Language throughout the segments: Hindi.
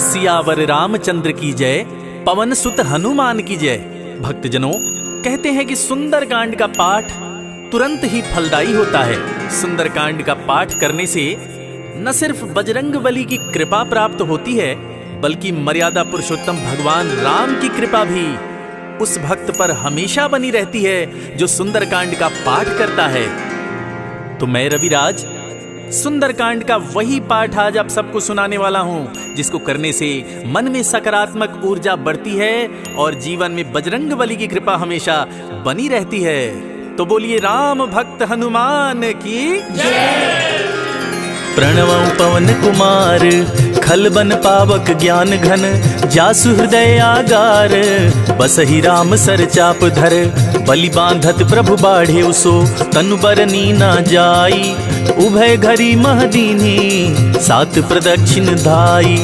सियावर रामचंद्र की जय, पवन सुत हनुमान की जय। भक्तजनों, कहते हैं कि सुंदरकांड का पाठ तुरंत ही फलदायी होता है। सुंदरकांड का पाठ करने से न सिर्फ बजरंगबली की कृपा प्राप्त होती है, बल्कि मर्यादा पुरुषोत्तम भगवान राम की कृपा भी उस भक्त पर हमेशा बनी रहती है जो सुंदरकांड का पाठ करता है। तो मैं रविराज सुंदरकांड का वही पाठ आज आप सबको सुनाने वाला हूं, जिसको करने से मन में सकारात्मक ऊर्जा बढ़ती है और जीवन में बजरंगबली की कृपा हमेशा बनी रहती है। तो बोलिए राम भक्त हनुमान की जय। प्रणवं पवन कुमार, खलबन पावक ज्ञान घन, जासु हृदय आगार, बसहि राम सर चाप धर, बलि बांधत प्रभु बाढ़े उसो, तनु बरनी न जाई, उभय घरी महदीनी, सात प्रदक्षिण धाई,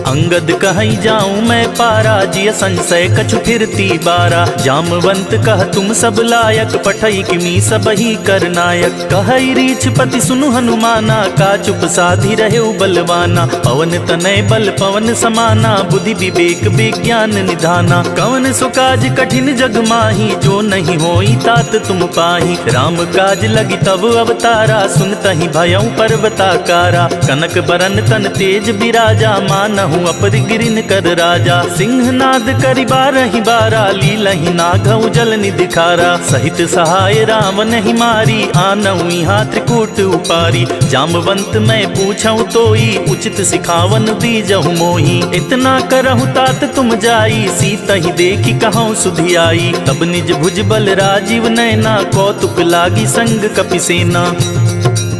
अंगद कहीं जाऊं मैं पारा, जिय संशय कछु फिरती बारा, जामवंत कह तुम सब लायक, पठई किमी सब ही कर नायक, कहई रीछ पति सुनु हनुमाना, का चुप साधी रहे बलवाना, पवन तनय बल पवन समाना, बुद्धि विवेक विज्ञान निधाना, कवन सो काज कठिन जग माही, जो नहीं होई तात तुम पाही, राम काज लगी तब अवतारा, सुनतहि भयउ पर्वताकारा, कनक बरन तन तेज बिराजा, मानहु अपर गिरिन कर राजा, सिंहनाद करि बारहि बारा, लीलहि नागउ जल निधिखारा, सहित सहाय रावण ही मारी, आनहु यहाँ त्रिकूट उपारी, जामवंत मैं पूछऊं तोई, उचित सिखावन दीजहु मोही, इतना करहु तात तुम जाई, सीता ही देखी कहूं सुधियाई, तब निज भुज बल राजीव नैना, कौतुक लागी संग कपिसेना,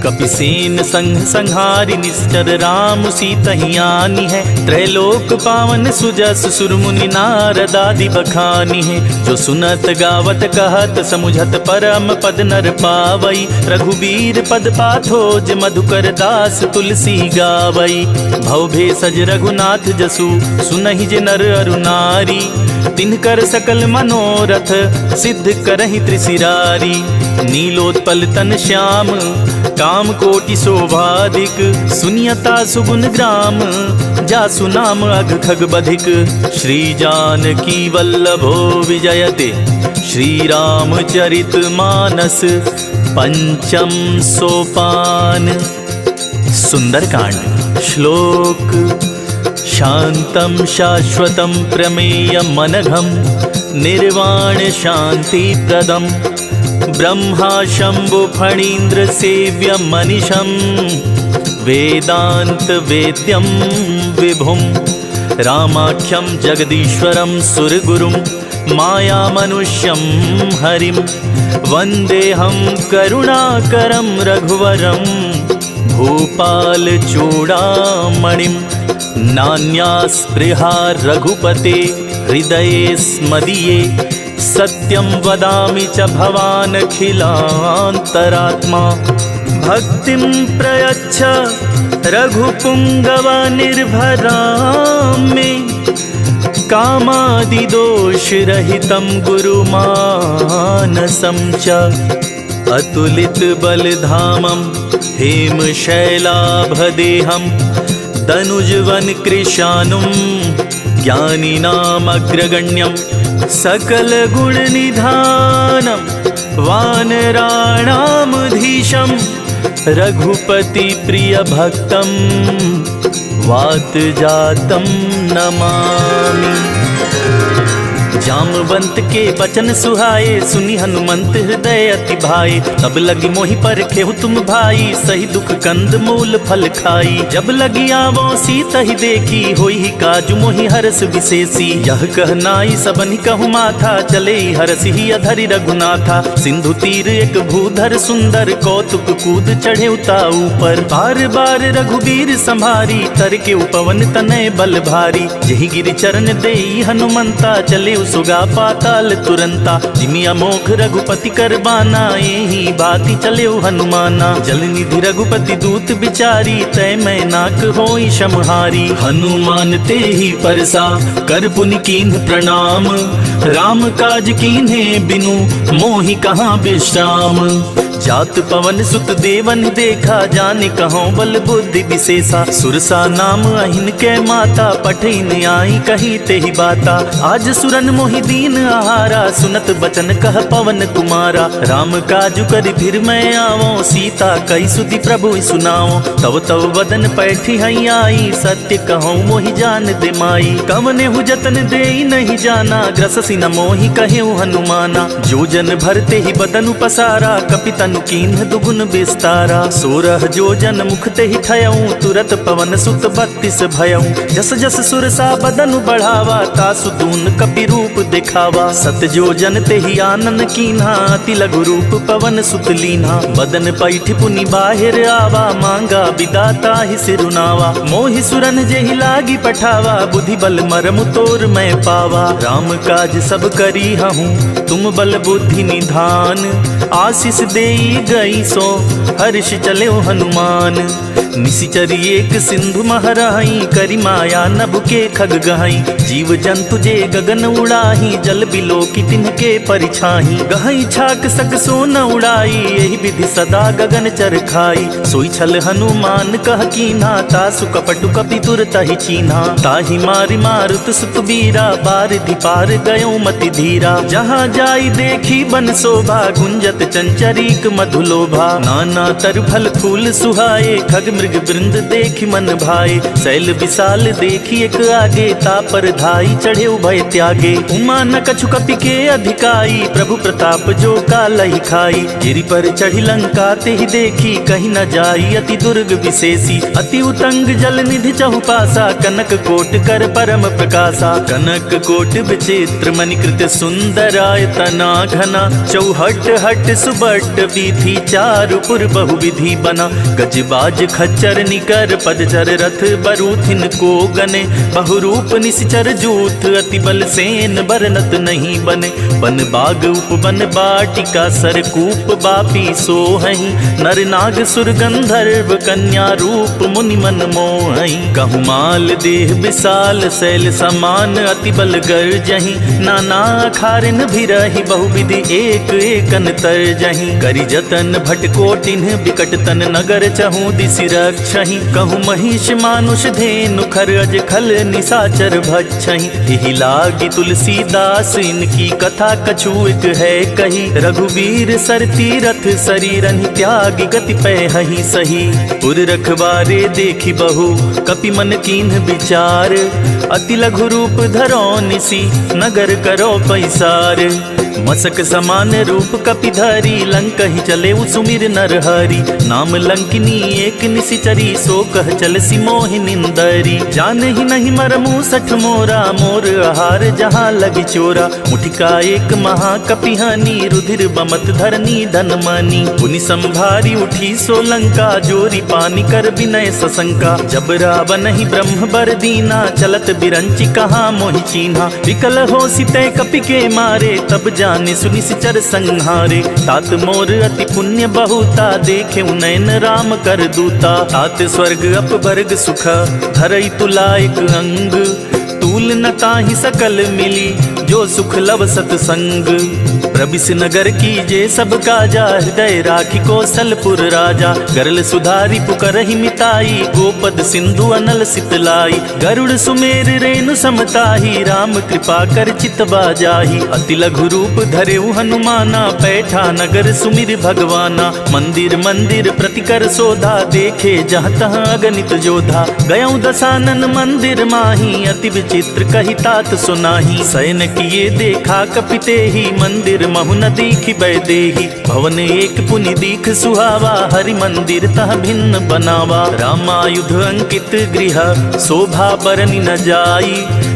कपिसेन संग संहारी, निश्चर राम सीता ही आनी है, त्रैलोक पावन सुजस सुरमुनि नारद आदि बखानी है, जो सुनत गावत कहत समुझत परम पद नर पावई, रघुबीर पद पाथोज मधुकर दास तुलसी गावई, भव भेषज रघुनाथ जसु, सुनहि जे नर अरु नारी, तिनकर सकल मनोरथ सिद्ध करहि त्रिशिरारी, नीलोत्पल तन श्याम काम कोटि शोभाधिक, सुनियता सुगुण ग्राम, जासु नाम अघ खग बधिक, श्री जानकी वल्लभो विजयते, श्री रामचरित मानस पंचम सोपान। सुंदरकांड। श्लोक। शांतं शाश्वतं प्रमेयं मनघं, निर्वाण शांति प्रदं, ब्रह्मा शंभु फणीन्द्र सेव्यं मनीषं, वेदांत वेद्यं विभुं, रामाख्यं जगदीश्वरं सुरगुरुं, माया मनुष्यं हरिं, वन्देऽहं करुणाकरं रघुवरं, भूपाल चूड़ामणिं, नान्यास्पृहा रघुपते हृदये स्मदीये, सत्यं वदामि च भवान् अखिलान्तरात्मा, भक्तिं प्रयच्छ रघुपुङ्गव निर्भरां मे, कामादिदोषरहितं गुरुमानसं च, अतुलित बलधामं हेमशैलाभदेहं, दनुजवन कृशानुं ज्ञानिनामग्रगण्यं, सकल गुण निधानं, वानराणामधीशं, रघुपति प्रिय भक्तं, वात जातं नमामि। जामवंत के बचन सुहाए, सुनि हनुमंत हृदय अति भाए, तब लगी मोहि परखेहु तुम भाई, सही दुख कंद मूल फल खाई, जब लगी आवो सीता ही देखी, होई ही काजु मोहि हरस विशेषी, यह कहनाई सबनि कहु माथा, चले हरसि ही अधरि रघुनाथा, सिंधु तीर एक भूधर सुंदर, कौतुक कूद चढ़े उता ऊपर, बार बार रघुबीर संभारी, तर के उपवन तनय बल भारी, जहि गिरि चरण देई हनुमंता, चले सुगा पाताल तुरंता, जिमि अमोघ रघुपति कर बाना, यही बाती चले हनुमाना, जल निधि रघुपति दूत बिचारी, तय मैं नाक होई समहारी, हनुमान ते ही परसा कर पुनि कीन्ह प्रणाम, राम काज कीन्हे बिनु मोहि कहाँ विश्राम, जात पवन सुत देवन देखा, जाने कहो बल बुद्धि विशेषा। सुरसा नाम अहिन के माता, पठिन आई कही ते ही बाता। आज सुरन मोहि दीन आहारा, सुनत बचन कह पवन कुमारा। राम काजु कर फिर मैं आवो, सीता कई सुधि प्रभु सुनाओ। तव तव बदन पैठी हई आई, सत्य कहूँ मोहि जान दे माई। कवने हु जतन दे नहीं जाना, ग्रससी न मोहि कहे हनुमाना। जो जन भरते ही बदन पसारा, कपितनु कीन्ह दुगुन विस्तारा। 16 जो जन मुख ते ही ठयऊं, तुरत पवन सुत 32 भयऊं। जस जस सुरसा बदन बढ़ावा, तासु दून कपि रूप दिखावा। सत जो जन ते ही आनन कीन्हा, अति लघु रूप पवन सुत लीन्हा। बदन पैठ पुनि बाहिर आवा, मांगा विदाता ही सिरुनावा। मोहि सुरन जेहि लागी पठावा, बुद्धि बल मरमु तोर मैं पावा। राम काज सब करी हूँ, तुम बल बुद्धि निधान। आशीष देई गई सो, हर्ष चले हनुमान। निशिचरी एक सिंधु महराई, करी माया नभ के खग गहाई। जीव जंतु जे गगन उड़ाही, जल बिलो की तिनके परिछाही। गहाई छाक सक सो न उड़ाई, यही विधि सदा गगन चर खाई। सोई छल हनुमान कह कीन्हा, तासु कपटु कपि तुरत ही चीन्हा। ताहि मारि मारुत सुत बीरा, बारिधि पार गयो मति धीरा। जहाँ जाई देखी बन शोभा, गुंजत चंचरीक मधुलोभा। नाना तरु फल फूल सुहाए, खग मृग वृंद देखी मन भाए। शैल विशाल देखी एक आगे, तापर धाई चढ़े उभय त्यागे। उमा न कछु कपि के अधिकाई, प्रभु प्रताप जो कालहि खाई। गिरि पर चढ़ी लंका ते ही देखी, कहीं न जाई अति दुर्ग विशेषी। अति उतंग जल निधि चहुपासा, कनक कोट कर परम प्रकाशा। कनक कोट विचित्र मणिकृत सुंदरायतना घना। चौहट हट सुबट वीथि, चारुपुर बहुविधि बना। गजबाज खच्चर निकर, पदचर रथ बरूथिन को गने। बहुरूप निश्चर जूथ, अति बल सेन बरनत नहीं बने। बन बाग उपवन बाटिका, सरकूप बापी सोहई। नर नाग सुर गंधर्व, कन्या रूप मुनि मन मोहई। कहु देह विशाल, शैल समान अति बल गर्जहि। नाना खारिन भिरहि, बहुविधि एक एकन तरजहि। करि जतन भटकोटिन, विकट तन नगर चहु दिसि रक्षहि। कहु महिष मानुष धेनु, खर अज खल निशाचर भक्षहि। एहि लागी तुलसीदास, इनकी कथा कछु एक है कही। रघुवीर सर तीरथ, शरीरहि त्यागी गति पैहि सही। पुर रखवारे देखी बहु, कपि मन कीन्ह विचार। अति लघु रूप धरो निसी, नगर करो पैसार। मसक समान रूप कपिधरी, लंकहि चले सुमिर नरहरि। नाम लंकिनी एक निशिचरी, सो कह चल सी मोहि निंदरी। जान ही नहीं मरमु सठ मोरा, मोर आहार जहाँ लगी चोरा। मुठिका एक महाकपिहानी, रुधिर बमत धरनी धन मानी। पुनि संभारी उठी सो लंका, जोरी पानी कर विनय सशंका। जब रावण ही ब्रह्म बर दीना, चलत बिरंची कहाँ मोहि चीन्हा। विकल हो सिते कपि के मारे, तब जाने सुनि सिचर संहारे। तात मोर अति पुण्य बहुता, देखे नयन राम कर दूता। तात स्वर्ग अपवर्ग सुख, धरई तुलायक अंग। तूल न ताहि सकल मिली, जो सुख लव सतसंग। प्रबिस नगर की जे सब काजा, हृदय राखी कौशलपुर राजा। गरल सुधारी पुकरहि मिताई, गोपद सिंधु अनल सितलाई। गरुड़ सुमेर रेणु समताही, राम कृपा कर चितवा जाही। अति लघु रूप धरेउ हनुमाना, पैठा नगर सुमिर भगवाना। मंदिर मंदिर प्रतिकर शोधा, देखे जहाँ तहाँ अगणित जोधा। गयऊ दसानन मंदिर माही, अति विचित्र कही तात सुनाही। शयन किए देखा कपिते ही, मंदिर महु न दीखि बैदेही। भवन एक पुनि दीख सुहावा, हरि मंदिर तह भिन्न बनावा। रामायुध अंकित गृह, शोभा बरनि न जाई।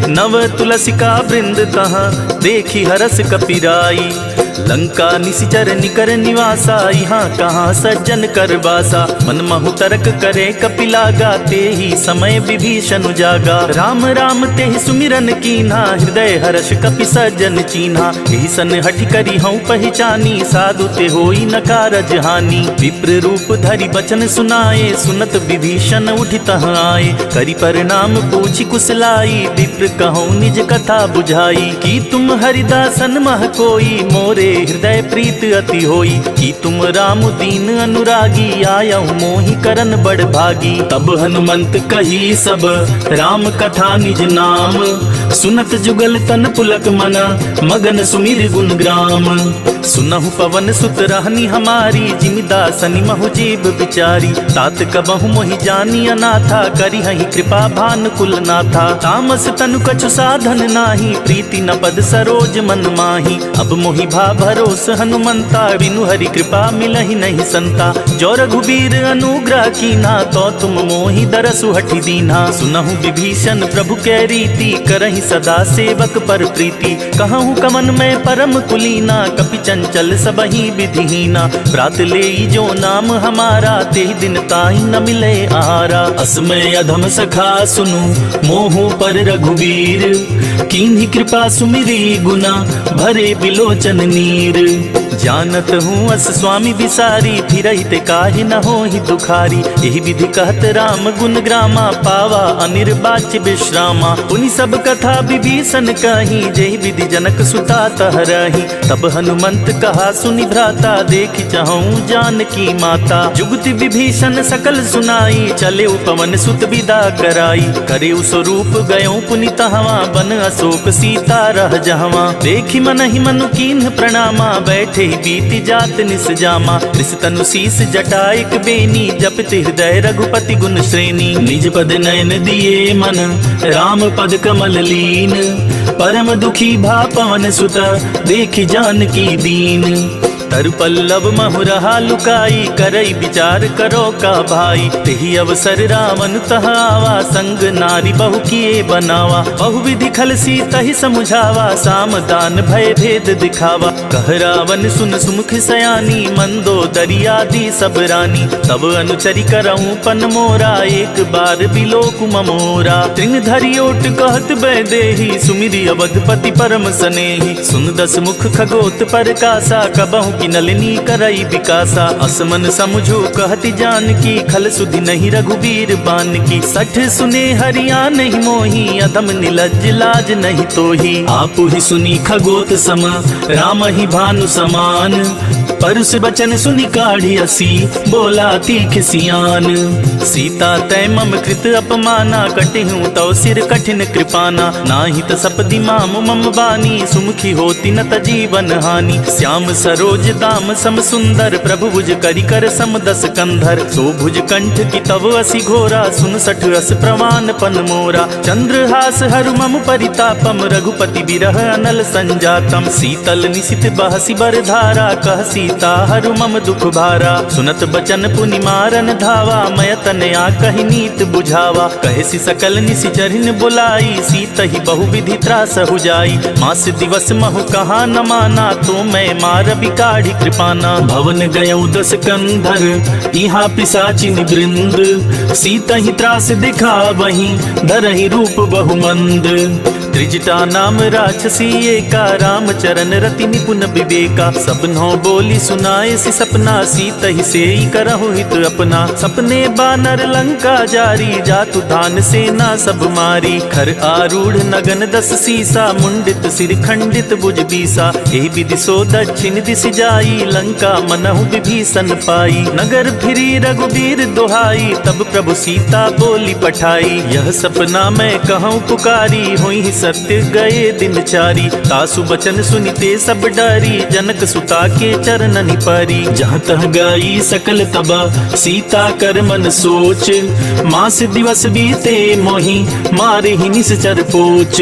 नव तुलसिका वृंद तह, देखी हरस कपिराई। लंका निशिचर निकर निवासा, यहाँ कहाँ सज्जन कर बासा। मन महु तर्क करे कपिलागा, ते ही समय विभीषण जागा। राम राम ते ही सुमिरन कीन्हा, हृदय हर्ष कपि सज्जन चीन्हा। यही सन हठि करी हूँ पहचानी, साधु ते होई न कारज हानि। विप्र रूप धरि बचन सुनाए, सुनत विभीषण उठि तहाँ आए। करि प्रणाम पूछि कुशलाई, विप्र कहूँ निज कथा बुझाई। कि तुम तुम हरिदासन मह कोई, मोरे हृदय प्रीत अति होई। कि तुम राम दीन अनुरागी, आयऊ मोहि करन बड़ भागी। तब हनुमंत कही सब राम कथा निज नाम, सुनत जुगल तन पुलक मना, मगन सुमिर गुण ग्राम। सुनहु पवन सुत रहनी हमारी, जिमिदासनि महु जीव बिचारी। तात कबहु मोहि जानी अनाथा, करी हहि कृपा भानुकुल नाथा। तामस तनु कछु साधन नाही, प्रीति न पद सरोज मन माही। अब मोहि भा भरोस हनुमंता, बिनु हरि कृपा मिलहि नहीं संता। जो रघुबीर अनुग्रह कीना, तो तुम मोहि दरसु हठि दीन्हा। सुनहु विभीषण प्रभु कै रीति, करहि सदा सेवक पर प्रीति। कहूँ कमन में परम कुलीना, कपि चंचल सबहि विधिहीना। प्रात लेई जो नाम हमारा, तेहि दिन ताहि न मिले आहारा। असमय अधम सखा सुनु, मोहु पर रघुवीर। कीन्ही कृपा सुमिरी गुना, भरे बिलोचन नीर। जानत हूँ अस स्वामी बिसारी, फिरहिते काहि न होहि दुखारी। एहि विधि कहत राम गुण ग्रामा, पावा अनिर्वाच्य विश्रामा। पुनि सब कथा विभीषण कही, जेहि विधि जनक सुता तहरही। तब हनुमंत कहा सुनि भ्राता, देखि चाहूँ जानकी माता। जुगति विभीषण सकल सुनाई, चले पवन सुत विदा कराई। करे स्वरूप गयो पुनि तहवा, बन अशोक सीता रह जहवा। देखि मनहि मनु कीन्ह प्रणामा, बैठे बीति जात निस जामा। त्रिस तनु शीस जटाइक बेनी, जपति हृदय रघुपति गुण श्रेणी। निज पद नयन दिए मन, राम पद कमल लीन। परम दुखी भा पवन सुत, देखि जानकी दीन। तरु पल्लव महु रहा लुकाई, करई विचार करो का भाई। तेहि अवसर रावण तह आवा, संग नारी बहु किए बनावा। बहु विधि खल सीतहि समुझावा, साम दान भय भेद दिखावा। कह रावण सुन सुमुख सयानी, मंदो दरियादी सब रानी। तब अनुचरि करऊँ पन मोरा, एक बार बिलोक ममोरा। तृण धरि ओट कहत बैदेही, सुमिरि अवधपति परम सनेही। सुन दस मुख खगोत पर कासा, कबहु की नलिनी करई विकासा। असमन समझो कहति जानकी, खल सुधि नहीं रघुबीर बान की। सठ सुने हरिया नहीं मोही, अधम निलज्ज लाज नहीं तोही। आपु ही सुनी खगोत सम, राम ही भानु समान। परुष बचन सुनि काढ़ी असी, बोला तीख सियान। सीता तै मम कृत अपमाना, कटिहूँ तव सिर कठिन कृपाना। नाही त सपदि माम मम बानी, सुमुखी होती न त जीवन हानि। श्याम सरोज दाम सम सुंदर, प्रभु भुज करि कर सम दस कंधर। सो भुज कंठ की तव असी घोरा, सुन सठ अस प्रवान पन मोरा। चंद्रहास हरु मम परितापम, रघुपति बिरह अनल संजातम। शीतल निशित बहसी बर धारा, कह सीता हरु मम दुख भारा। सुनत बचन पुनि मारन धावा, मय तनया कहि नीत बुझावा। कहे सि सकल निशिचरिन बुलाई, सीत ही बहु विधि त्रास हो जाई। मास दिवस महु कहा न माना, तो मैं मार बिकाढ़ी कृपाना। भवन गयौ दस कंधर, इहा पिशाचिन वृंद। सीत ही त्रास दिखा वहीं, धरहि रूप बहुमंद। त्रिजटा नाम राक्षसी एका, राम चरण रति निपुण विवेका। सबनों बोली सुनाए सि सपना, सीत ही सेई करहु हित अपना। सपने बानर लंका जारी, जातु धान सेना सब मारी। खर आरूढ़ नगन दस सीसा, मुंडित सिर खंडित भुज बीसा। एहि विधि सो दक्षिण दिश जाई, लंका मनहु विभीषण पाई। नगर फिरी रघुबीर दुहाई, तब प्रभु सीता बोली पठाई। यह सपना मैं कहूँ पुकारी, हुई सत्य गए दिन चारी। तासु बचन सुनिते सब डरी, जनक सुता के चरणनि परी। जहाँ तह गाई सकल तबा, सीता कर मन सोच। मास दिवस बीते मोहि, मारे ही निश्चर पोच।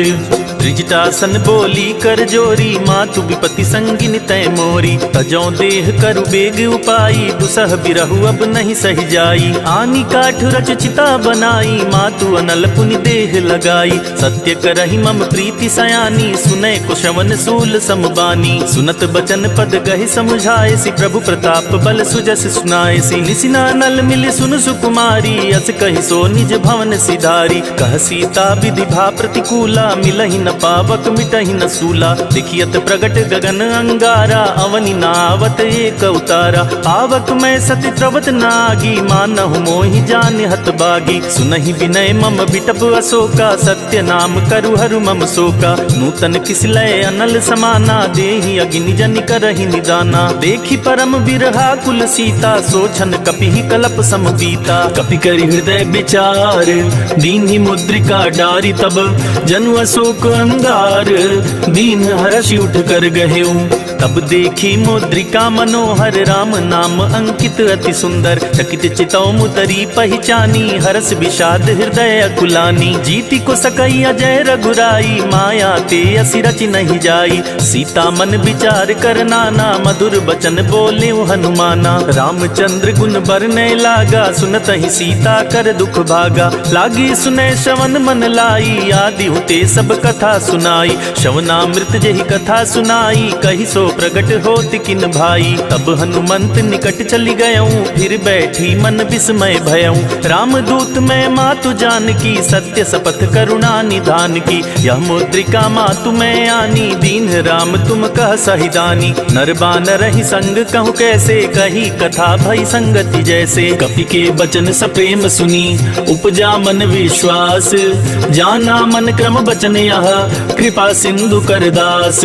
त्रिजटासन बोली कर जोरी, मातु विपति संगिन तय मोरी। तजौ देह करु बेग उपाई, दुसह बिरहु अब नहीं सही जाई। आनी काठ रच चिता बनाई, मातु अनल पुनि देह लगाई। सत्य करहि मम प्रीति सयानी, सुनय कुशवन सूल समबानी। सुनत बचन पद गहि समुझाए सि, प्रभु प्रताप बल सुजस सुनाए सि। निसिना नल मिल सुन सुकुमारी, अस कहि सो निज भवन सिधारी। कह सीता विधि भा प्रतिकूला, मिलहि न पावक मिटहि न सूला। देखियत प्रगट गगन अंगारा, अवनि नावत एक अवतारा। पावक मैं सति द्रवत नागी, मानहु मोहि जान हत बागी। सुनहि विनय मम बिटप अशोका, सत्य नाम करु हरु मम शोका। नूतन किसलय अनल समाना, देहि अग्नि जनि करहि निदाना। देखि परम बिरहा कुल सीता, सोचन कपि कलप समबीता। कपि करि हृदय विचार, दीन्हि मुद्रिका डारी। तब जनु अशोक अंगार, दीन हर्षि उठ कर गहेऊ। तब देखी मुद्रिका मनोहर, राम नाम अंकित अति सुंदर। चकित चितौ मुदरी पहचानी, हरस विषाद हृदय अकुलानी। जीति को सकई अजय रघुराई, माया ते असि रचि नहीं जाई। सीता मन विचार कर नाना, मधुर बचन बोले हनुमाना। रामचंद्र गुण बरनै लागा, सुनत ही सीता कर दुख भागा। लागी सुनै श्रवण मन लाई, आदि हुते सब कथा सुनाई। श्रवणामृत जेहि कथा सुनाई, कहि सो प्रगट होत किन भाई। तब हनुमंत निकट चली गयऊं, फिर बैठी मन विस्मय भयऊं। रामदूत मैं मातु जानकी, सत्य शपथ करुणा निधान की। यह मुद्रिका मातु मैं आनी, दीन राम तुम कह सहिदानी। नर बानर ही संग कहूँ कैसे, कही कथा भई संगति जैसे। कपि के बचन सप्रेम सुनी, उपजा मन विश्वास। जाना मन क्रम बचन यह, कृपा सिंधु कर दास।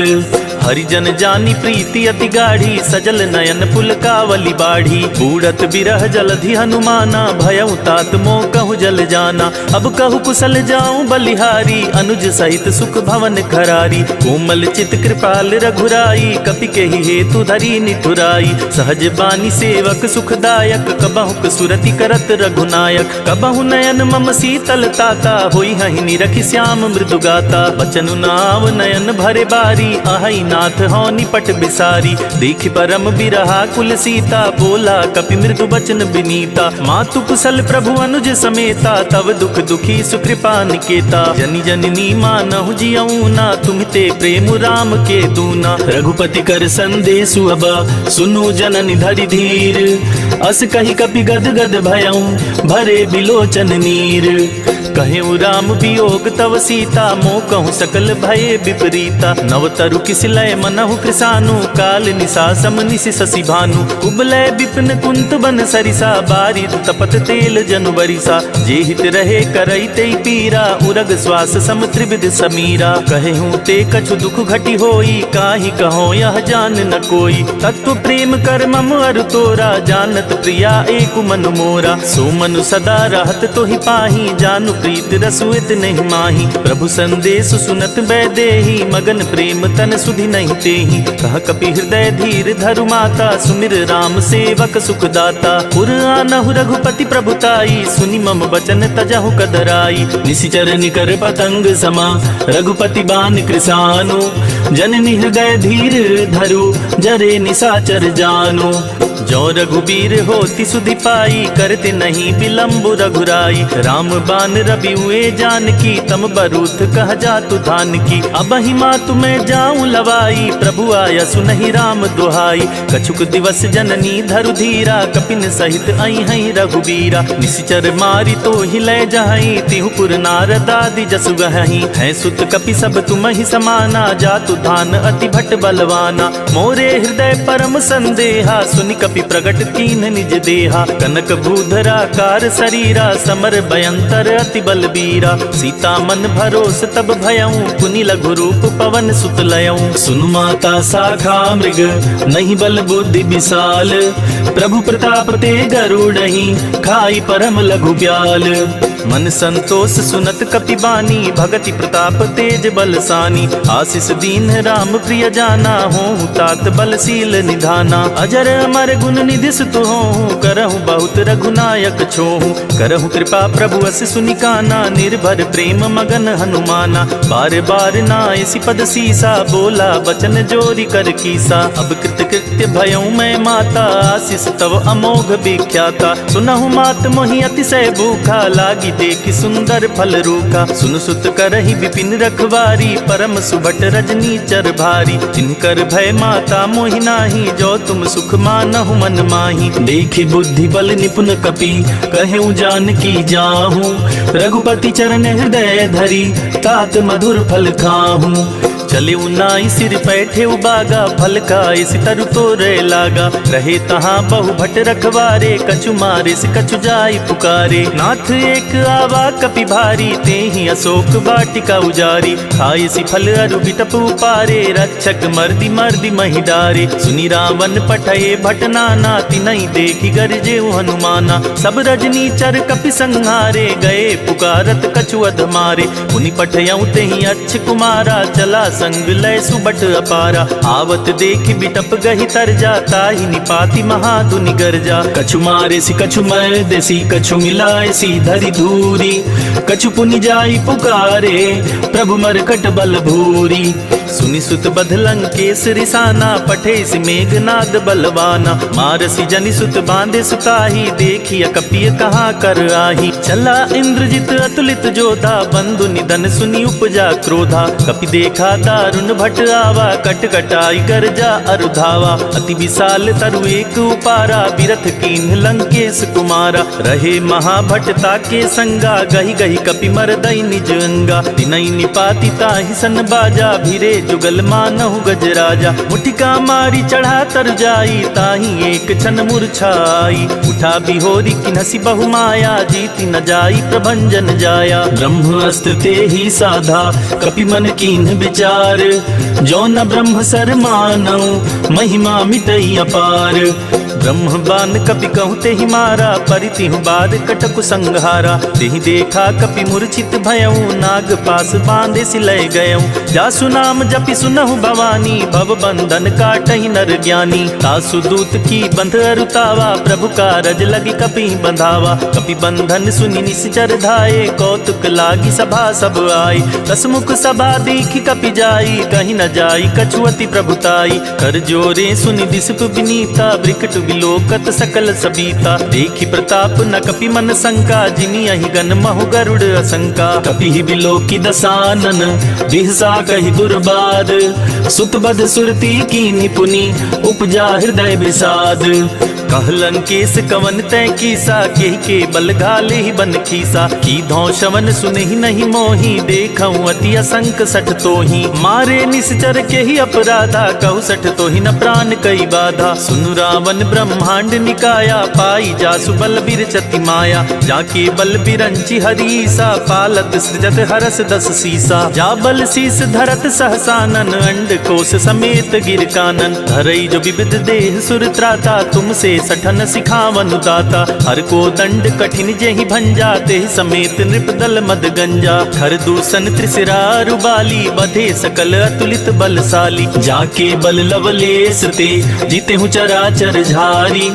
हरिजन जानी प्रीति अति गाढ़ी, सजल नयन पुलकावली बाढ़ी। बूढ़त बिरह जलधि हनुमाना, भयउ तात मोह कहु जल जाना। अब कहु कुशल जाऊं बलिहारी, अनुज सहित सुख भवन खरारी। कोमल चित कृपाल रघुराई, कपि के ही हेतु धरी निठुराई। सहज बानी सेवक सुखदायक, कबहु सुरति करत रघुनायक। कबहु नयन मम शीतल ताता, होई हहि निरखि श्याम मृदु गाता। बचनु नाव नयन भरे बारी, आहई नाथ हो निपट बिसारी। देखि परम बिरहा कुल सीता, बोला कपि मृदु बचन बिनीता। मातु कुशल प्रभु अनुज समेता, तव दुख दुखी सुकृपा निकेता। जनि जननी मानहु जियऊ ना, तुम्हिते प्रेम राम के दूना। रघुपति कर संदेशु अब, सुनु जननि धरि धीर। अस कहि कपि गद गद भयऊ, भरे बिलोचन नीर। कहेउ राम वियोग तव सीता, मोह कहूँ सकल भये विपरीता। नव तरु किसलय मनहु कृसानु, काल निशा सम निशि शशि भानु। कुबलय विपिन कुंत बन सरिसा, बारिद तपत तेल जनु बरिसा। जे हित रहे करई तेई पीरा, उरग श्वास सम त्रिविध समीरा। कहेहूँ ते कछु दुख घटी होई, काहि कहो यह जान न कोई। तत्व प्रेम कर मम अरु तोरा, जानत प्रिया एक मन मोरा। सो मनु सदा रहत तोहि पाही, जानु प्रीत रसुइत नहीं माही। प्रभु संदेश सुनत बैदेही, मगन प्रेम तन सुधि नहीं तेही। कह कपि हृदय धीर धरु माता, सुमिर राम सेवक सुखदाता। पुर आनहु रघुपति प्रभुताई, सुनि मम बचन तजहु कदराई। निशिचर निकर पतंग समा, रघुपति बान कृसानु। जननी हृदय धीर धरु, जरे निशाचर जानु। जो रघुबीर होती सुधि पाई, करते नहीं विलम्ब रघुराई। राम बान रवि हुए जानकी, तम बरूथ कह जातु धान की। अब ही मातु मैं जाऊं लवाई, प्रभु आया सुनहि राम दुहाई। कछुक दिवस जननी धरु धीरा, कपिन सहित आई हई रघुबीरा। निशिचर मारी तो हिलय जहाई, तिहुपुर नारद आदि जसु गहई। है सुत कपि सब तुम ही समाना, जातु धान अति भट बलवाना। मोरे हृदय परम संदेहा, सुनि कपि प्रगट कीन निज देहा। कनक भूधरा कार शरीरा, समर भयंतर अति बलबीरा। सीता मन भरोस तब भयऊं, पुनि लघु रूप पवन सुत लयऊं। सुनु माता शाखा मृग, नहीं बल बुद्धि विशाल। प्रभु प्रताप ते गरुड़हि, खाई परम लघु ब्याल। मन संतोष सुनत कपि बानी, भगति प्रताप तेज बलसानी। आशीष दीन राम प्रिय जाना, हों तात बलशील निधाना। अजर अमर गुण निधि सुत हों, करहु बहुत रघुनायक छोहु। करहु कृपा प्रभु अस सुनिकाना, निर्भर प्रेम मगन हनुमाना। बार बार नायसि पद सीसा, बोला बचन जोरी कर कीसा। अब कृत कृत्य भयऊं मैं माता, आशीष तव अमोघ विख्याता। सुनहु मात मोहि अतिशय भूखा, लागी देखि सुंदर फल रूखा। सुन सुत करहि विपिन रखवारी, परम सुभट रजनी चर भारी। तिनकर भय माता मोहि नाही, जो तुम सुख मानहु मन माही। देखि बुद्धि बल बल निपुण कपि कहूँ जानकी जाहूँ। रघुपति चरण हृदय धरी तात मधुर फल खाहूँ। चले उनाई सिर पैठे उबागा फल का इस तरु तो रे लागा। रहे तहाँ बहु भट रखवारे कछु मारे से कछु जाई पुकारे। नाथ एक आवा कपि भारी ते ही अशोक वाटिका उजारी। खाए सी फल अरु बिटप उपारे रक्षक मर्दी मर्दी मही डारे। सुनी रावण पठये भट नाना तिनहि देखी गरजे हनुमाना। सब रजनी चर कपि संहारे गए पुकारत कछु अधमारे। पुनि पठयऊँ तेहि अच्छ कुमारा चला संग लय सुबट अपारा। आवत देखी बिटप गही तर जाता ही निपाति महादुनि गर्जा। कछु मारे सी कछु मर्द सी कछु मिलाए सी धरी धूरी। कछु पुनि जाई पुकारे प्रभु मरकट बल भूरी। सुनि सुत बध लंकेश रिसाना पठे सि मेघनाद बलवाना। मारसी जनि सुत बांधे सुताही देखिय कपिय कहाँ कर आही। चला इंद्रजित अतुलित जोधा बंधु निधन सुनि उपजा क्रोधा। कपि देखा दारुण भट आवा कट कटाई गर्जा अरुधावा। अति विशाल तरु एक उपारा बिरथ कीन्ह लंकेश कुमारा। रहे महाभटता के संगा गही गही कपि मरदई निज अंगा। तिनई निपाति ताहि सन बाजा भिरे जुगल मानहु गजराजा। मुठिका मारी चढ़ा तर जाई ताहि एक क्षण मूर्छाई। उठा बिहोरी किन्हसी बहु माया जीति न जाई प्रभंजन जाया। ब्रह्म अस्त्र ते ही साधा कपि मन कीन्ह विचार। जो न ब्रह्म सर मानऊ महिमा मिटई अपार। ब्रह्म बान कपि कहूँ ते ही मारा परितिहु बाद कटकु संघारा। तेहि देखा कपि मूर्छित भयऊँ नाग पास बांधे सिलय गयऊँ। जासु नाम जपि सुनहु भवानी भव बंधन काटहि नर ज्ञानी। तासु दूत की बंध अरुतावा प्रभु कारज लगी कपि बंधावा। कपि बंधन सुनि निश्चर धाये कौतुक लागी सभा सब आई। दसमुख सभा देखी कपि जाई कहीं न जाई कछु अति प्रभुताई। कर जोरे सुनि दिसप विनीता ब्रिकट विलोकत सकल सबीता। देखी प्रताप न कपि मन शंका जिनि अहि गन महु गरुड़ असंका। कपि ही बिलोकी दसानन बिहसा कहि दुर्बाद। सुत बध सुरती की निपुनि उपजा हृदय विषाद। कहलन केस कवन तै कीसा केहि के बल घाले ही बन खीसा। की धौ शवन सुनहि नहीं मोही देखऊँ अति असंक सठ तोही। मारे निश्चर के ही अपराधा कहु सठ तोहि न प्राण कई बाधा। सुनु रावण ब्रह्मांड निकाया पाई जासु बल बिरचति माया। जाके बल बिरंचि हरीसा पालत सृजत हरस दस सीसा। जा बल शीस धरत सहसानन अंड कोश समेत गिर कानन। धरई जो विविध देह सुर त्राता तुमसे सठन सिखावन दाता। हर को दंड कठिन जेहि भंजा तेहि समेत नृप दल मद गंजा। खर दूषण त्रिशिरारु बाली बधे सकल अतुलित बलशाली। जाके बल लवलेस ते जीते हूँ चराचर झारी।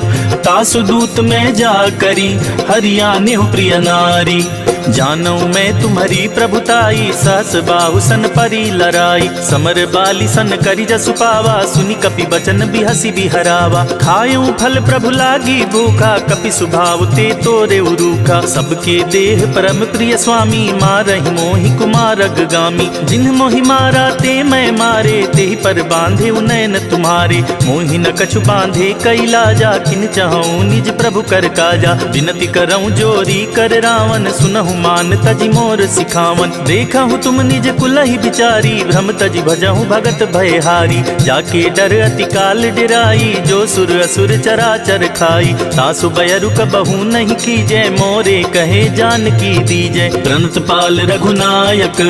तासु दूत में जा करी हरियाने प्रिय नारी। जानऊ मैं तुम्हारी प्रभुताई सहस बाहु सन परी लराई। समर बाली सन करी जसु पावा सुनि कपि बचन बिहसी बिहरावा। खायूं फल प्रभु लागी भूखा कपि सुभाव ते तोरे उरूखा। सबके देह परम प्रिय स्वामी मारहि मोहि कुमारग गामी। जिन्ह मोहि मारा ते मैं मारे तेहि पर बांधे उनैन तुम्हारे। मोहि न कछु बांधे कई लाजा किन चाहूं निज प्रभु कर काजा। विनती करऊं जोरी कर रावण सुनहु मान तजि मोर सिखावन। देखहु तुम निज कुलहि बिचारी भ्रम तजि भजहु भगत भयहारी। जाके डर अति काल डिराई जो सुर असुर चराचर खाई। तासु बयरु कबहु नहीं कीजय मोरे कहे जानकी दीजय। प्रणत पाल रघुनायक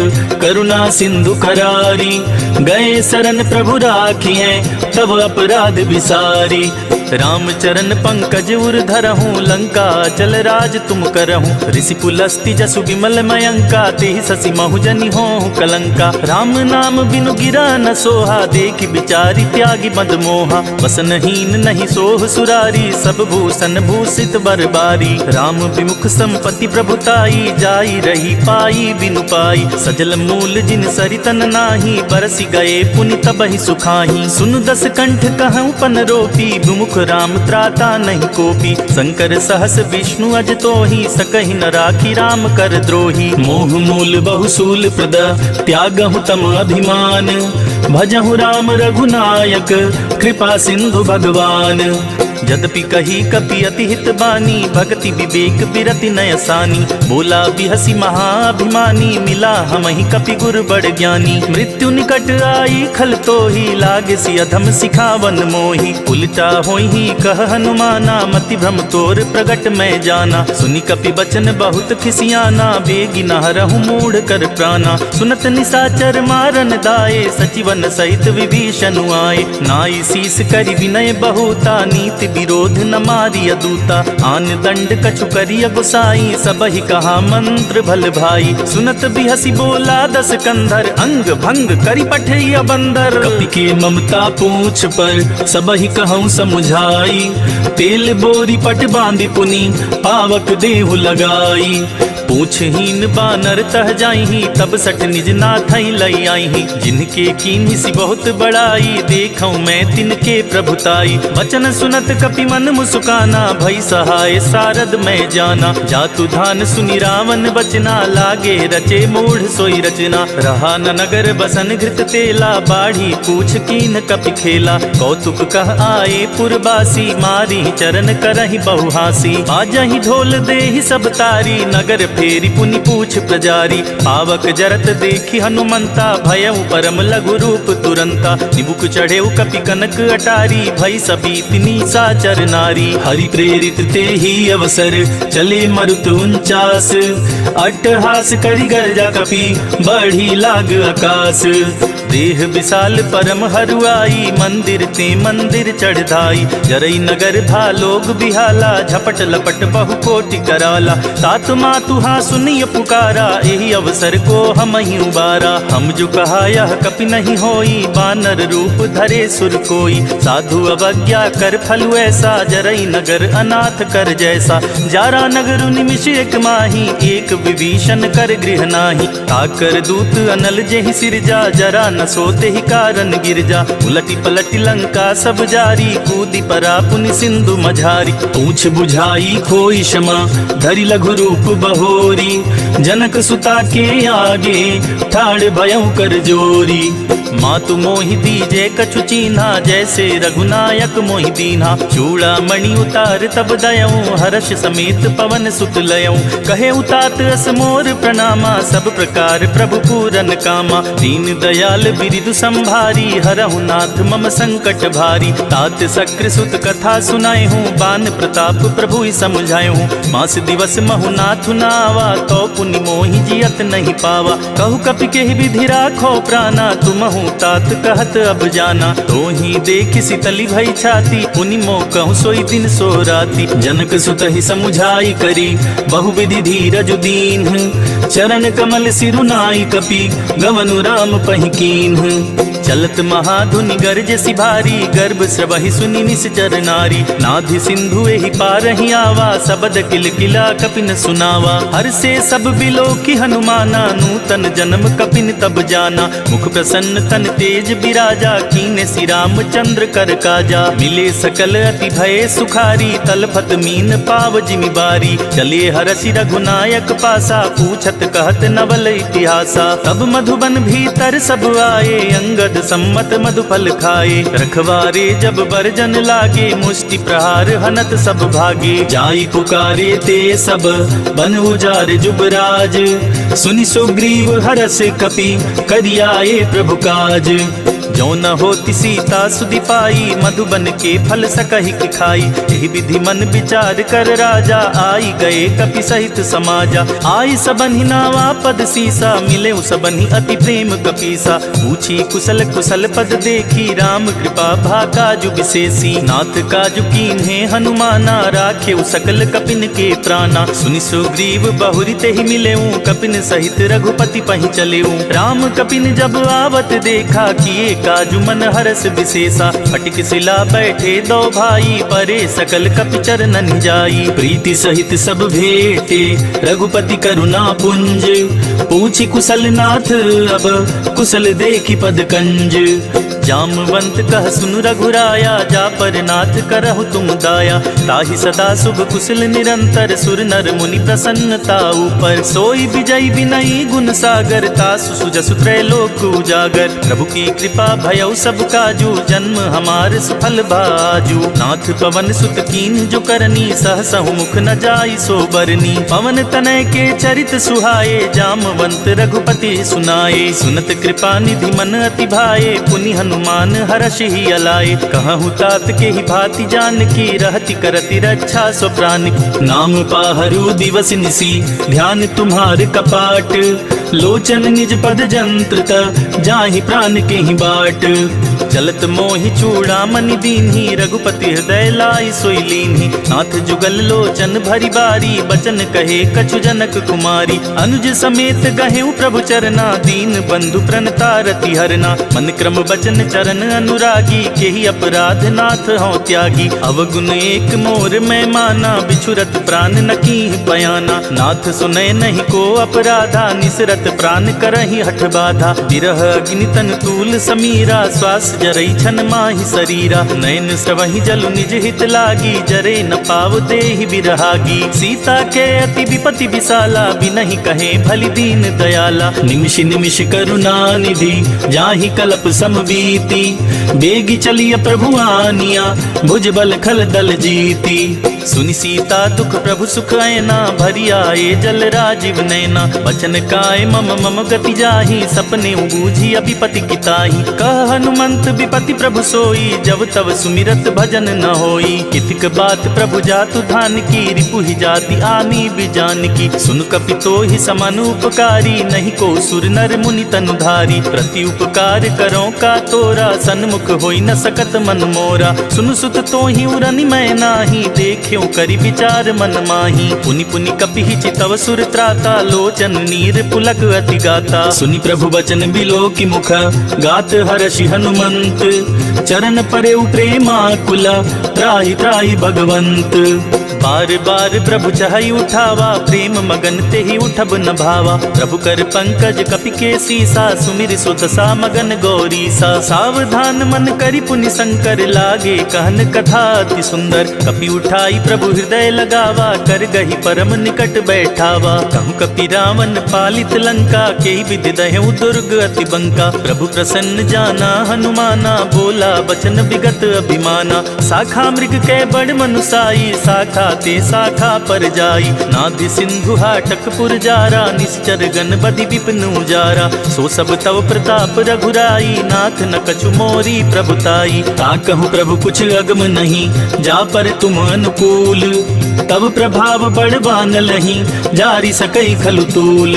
करुणा सिंधु करारी। गए शरण प्रभु राखिए तब अपराध विसारी। राम चरण पंकज उर धरहूँ लंका चल राज तुम करहूँ। ऋषि पुलस्ति जसु विमल मयंका तेहि शशि महु जनि होहु कलंका। राम नाम बिनु गिरा न सोहा देखि बिचारी त्यागी मद मोहा। वसनहीन नहीं सोह सुरारी सब भूषण भूषित बरबारी। राम विमुख संपत्ति प्रभुताई जाई रही पाई बिनु पाई। सजल मूल जिन सरितन नाही बरसि गए पुनि तबहि सुखाही। सुनु दस कंठ कहूँ पन रोपी विमुख राम त्राता नहीं कोपी। शंकर सहस विष्णु अज तोहि सकहि न राखी राम कर द्रोही। मोह मूल बहुसूल प्रद त्यागहु तम अभिमान। भजहु राम रघुनायक कृपा सिंधु भगवान। यद्यपि कही कपि अति हित बानी, भक्ति विवेक बिरति नयसानी। बोला बिहसी महाअभिमानी, मिला हमहि कपि गुर बड़ ज्ञानी। मृत्यु निकट आई खल तो ही, लागे सि अधम सिखावन मोही। उल्टा होई ही कह हनुमाना, मति भ्रम तोर प्रगट मैं जाना। सुनि कपि बचन बहुत खिसियाना, बेगी न हरहु मूढ़ कर प्राणा। सुनत निशाचर मारन दाए, सचिवन सहित विभीषण आए। नाई शीस करि विनय बहुता, नीति विरोध न मारिय दूता। आन दंड कछु करिय गुसाई, सबहि कहा मंत्र भल भाई। सुनत बिहसी बोला दस कंधर, अंग भंग करि पठैया बंदर। कपि के ममता पूछ पर, सबहि कहूँ समुझाई। तेल बोरी पट बांधि पुनि, पावक देहु लगाई। पूछहीन बानर तह जाइही, तब सठ निज नाथई लई आईही। जिनके कीन्ही सी बहुत बड़ाई, देखऊं मैं तिनके प्रभुताई। वचन सुनत कपि मन मुस्काना, भई सहाय सारद मैं जाना। जातु धान सुनि रावण बचना, लागे रचे मूढ़ सोई रचना। रहा न नगर बसन घृत तेला, बाढ़ी पूछ कीन कपि खेला। कौतुक कह आए पुरबासी, मारी चरण करहि बहुहासी। बाजहि ढोल देहि सब तारी, नगर फेरी पुनि पूछ प्रजारी। पावक जरत देखी हनुमंता, भयउ परम लघु रूप तुरंता। निबुक चढ़ेउ कपि कनक अटारी, भई सबीति निशाचर नारी। हरि प्रेरित ते ही अवसर, चले मरुत 49। अट्टहास करि गर्जा कपि, बढ़ी लाग आकाश। देह विशाल परम हरुआई, मंदिर ते मंदिर चढ़ाई। जरई नगर था लोग बिहाला, झपट लपट बहु कोटि कराला। तात मातु हाँ सुनिय पुकारा, यही अवसर को हम ही उबारा। हम जो कहा यह कपि नहीं होई, बानर रूप धरे सुर कोई। साधु अवज्ञा कर फलु ऐसा, जरई नगर अनाथ कर जैसा। जारा नगर निमिष एक माही, एक विभीषण कर गृह नाही। ताकर दूत अनल जेहि सिरजा, जरा न सोते ही कारण गिरजा। उलटी पलटी लंका सब जारी, कूदी परा पुनि सिंधु मझारी। पूछ बुझाई खोई क्षमा, धरि लघु रूप बहोरी। जनक सुता के आगे, ठाड़ भयउ कर जोरी। मातु मोहि दीजे कछु चीन्हा, जैसे रघुनायक मोहि दीन्हा। चूड़ा मणि उतार तब दयऊं, हर्ष समेत पवन सुत लयऊं। कहे उतात अस मोर प्रणामा, सब प्रकार प्रभु पूरन कामा। दीन दयाल बिरिदु संभारी, हरहु नाथ मम संकट भारी। तात सक्र सुत कथा सुनाए हूँ, बान प्रताप प्रभु समझाए हूँ। मास दिवस महु नाथ नावा, तो पुनि मोहि जियत नहीं पावा। कहु कपि के विधि राखो प्राणा, तुमहु तात कहत अब जाना। तो ही देख सितली भई छाती, पुनि मो कहूँ सोई दिन सो राती। जनक सुत ही समुझाई करी, बहुविधि धीरज दीन। चरण कमल सिरुनाई कपि, गवनु राम पहि कीन्ह। चलत महाधुनि गरजसि भारी, गर्भ स्रवहि सुनि निश्चर नारी। नाधि सिंधु एहि पारहि आवा, सबद किलकिला कपिन सुनावा। हर से सब बिलोकी हनुमाना, नूतन जन्म कपिन तब जाना। मुख प्रसन्न तन तेज बिराजा, कीने सि रामचंद्र कर काजा। मिले सकल अति भय सुखारी, तलफत मीन पाव जिमि बारी। चले हरसि रघुनायक पासा, पूछत कहत नवल इतिहासा। तब मधुबन भीतर सब आए, अंगद सम्मत मधुफल खाए। रखवारे जब बरजन लागे, मुष्टि प्रहार हनत सब भागे। जाई पुकारे ते सब, बन उजार जुबराज। सुनि सुग्रीव हरस कपि, करियाए प्रभु काज। जो न होती सीता सुधि पाई, मधुबन के फल सकहि खाई। यही विधि मन विचार कर राजा, आई गए कपि सहित समाजा। आई सबनि नावा पद सीसा, मिले सबनि अति प्रेम कपीसा। पूछी कुशल कुशल पद देखी, राम कृपा भाकाजु विशेषी। नाथ काजु कीन्हे हनुमाना, राखे सकल कपिन के प्राणा। सुनि सुग्रीव बहुरी तेहि मिलेऊ, कपिन सहित रघुपति पहि चलेऊ। राम कपिन जब आवत देखा, किए काजु मन हरस विशेषा। फटिक सिला बैठे दो भाई, परे सकल कपि चरणन जाई। प्रीति सहित सब भेटे, रघुपति करुणा पुंज। पूछी कुशल नाथ अब, कुशल देखी पद कंज। जामवंत कह सुन रघुराया, जा पर नाथ करहु तुम दाया। ताहि सदा शुभ कुशल निरंतर, सुर नर मुनि प्रसन्नता ऊपर। सोई विजयी विनयी गुण सागर, तासु सुजसु त्रैलोक उजागर। प्रभु की कृपा भयउ सब काजू, जन्म हमार सफल बाजू। नाथ पवन सुत कीन्ह जो करनी, सहसहु मुख न जाई सो बरनी। पवन तनय के चरित सुहाए, जामवंत रघुपति सुनाए। सुनत कृपा निधि मन अति भाए, पुनि हनुमान हरषि अलाए। कहूँ तात के ही भांति जानकी, रहति करति रक्षा सो प्राण की। नाम पाहरु दिवस निसी, ध्यान तुम्हार कपाट। लोचन निज पद जंत्रत, जाहि प्राण के ही बाट। चलत मोहि चूड़ामणि दीन्ही, रघुपति हृदय लाई सोई लीन्ही। नाथ जुगल लोचन भरी बारी, बचन कहे कछु जनक कुमारी। अनुज समेत गहेउ प्रभु चरना, दीन बंधु प्रणतारति हरना। मन क्रम बचन चरण अनुरागी, केहि अपराध नाथ हौं त्यागी। अवगुण एक मोर मैं माना, बिछुरत प्राण न कीन्ह बयाना। नाथ सुनय नहीं को अपराधा, निसरत प्राण करहि हठ बाधा। बिरह अग्नि तन तूल समीरा, श्वास जरई छन माहि शरीरा। नयन स्रवहि जलु निज हित लागी, जरे न पाव देहि बिरहागी। सीता के अति विपति विशाला, बिनहि कहे भलि दीन दयाला। निमिष निमिष करुणा निधि, जाहि कल्प समबीति। बेगी चलिय प्रभु आनिया, भुज बल खल दल जीती। सुनि सीता दुख प्रभु सुख ऐना, भरी आए जल राजीव नैना। बचन काय मम मम गति जाहि, सपने बूझी अभिपति किताहि। कह हनुमंत विपति प्रभु सोई, जब तब सुमिरत भजन न होई। कितिक बात प्रभु जातु धान की, रिपुहि जाति आनी बिजान की। सुन कपितो ही समान उपकारी, नहीं को सुर नर मुनि तनुधारी। प्रति उपकार करो का तोरा, सन्मुख होई न सकत मन मोरा। सुन सुत तो ही उरनि मैं नाही, देख्यो करि विचार मन माही। पुनि पुनि कपिहि चितव सुर त्राता, लोचन नीर पुलक अति गाता। सुनि प्रभु बचन बिलो की मुख, गात हर्षि हनुमंत। चरण परेउ प्रेमाकुला, त्राहि त्राहि भगवंत। बार बार प्रभु चहई उठावा, प्रेम मगन ते ही उठब न भावा। प्रभु कर पंकज कपि के सीसा, सुमिर सुदशा मगन गौरीसा। सावधान मन करि पुनि शंकर, लागे कहन कथा अति सुंदर। कपि उठाई प्रभु हृदय लगावा, कर गही परम निकट बैठावा। कहूँ कपि रावण पालित लंका, के विधि दहेउ दुर्ग अति बंका। प्रभु प्रसन्न जाना हनुमाना, बोला बचन विगत अभिमाना। शाखा मृग के बड़ मनुसाई, शाखा ते शाखा पर जाई। नाभि सिंधु हाटक पुरजारा, निश्चर गण बधि विपिन उजारा। सो सब तव प्रताप रघुराई, नाथ न कछु मोरी प्रभुताई। ताकहु प्रभु कुछ अगम नहीं, जा पर तुम अनुकूल। तब प्रभाव बड़वान लही, जारी सकई खलु तूल।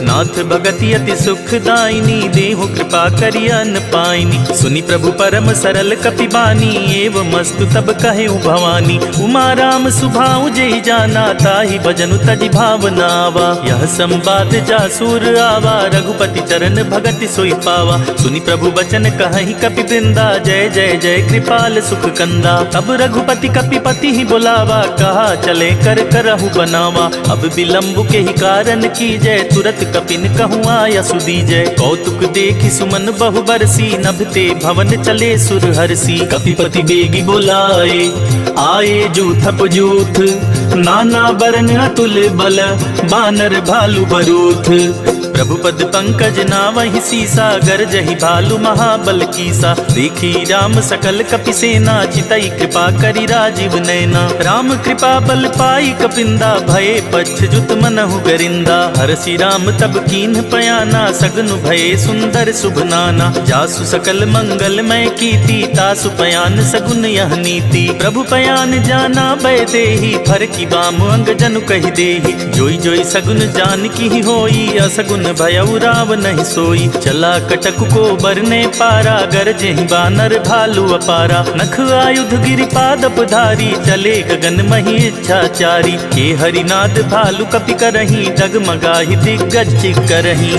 नाथ भगति अति सुखदायिनी, देहु कृपा करि अन्न पाइनी। सुनि प्रभु परम सरल कपिबानी, एवं मस्तु तब कहेउ भवानी। उमा राम सुभाउ जेहि जाना, ताहि भजनु तजि भावना आवा। यह संवाद जासुर आवा, रघुपति चरण भगति सोई पावा। सुनि प्रभु बचन कहहि कपि वृंदा, जय जय जय कृपाल सुख कंदा। तब रघुपति कपिपति ही बुलावा, कहा चले कर करहु बनावा। अब विलंब के ही कारण की जय, तुरत कपिन कहूँ आया सुदीजय। कौतुक देखि सुमन बहु बरसी, नभते भवन चले सुर हरसी। कपिपति बेगी बुलाए, आए जूथप जूथ। नाना बरन अतुल बल, बानर भालु बरूथ। प्रभु पद पंकज नावहि सीसा, गरजहि भालु महाबल कीसा। देखी राम सकल कपि सेना, चितई कृपा करि राजीव नैना। राम कृपा बल पाई कपिंदा, भये पच्छ जुत मनहु गरिंदा। हरसि राम तब कीन्ह पयाना, सगनु भये सुंदर शुभ नाना। जासु सकल मंगलमय कीर्ति, तासु पयान सगुन यह नीति। प्रभु पयान जाना भय देहि, फर की बाम अंग जनु कहि देहि। जोई जोई सगुन जान की होई, असगुन भयउ राव नहीं सोई। चला कटक को बरने पारा, गरजेहि बानर भालु अपारा। नख आयुध गिरिपादप धारी, चले गगन मही इच्छाचारी। के हरिनाद भालु कपि करही, डगमगाहि दिग्गज चिक्करही।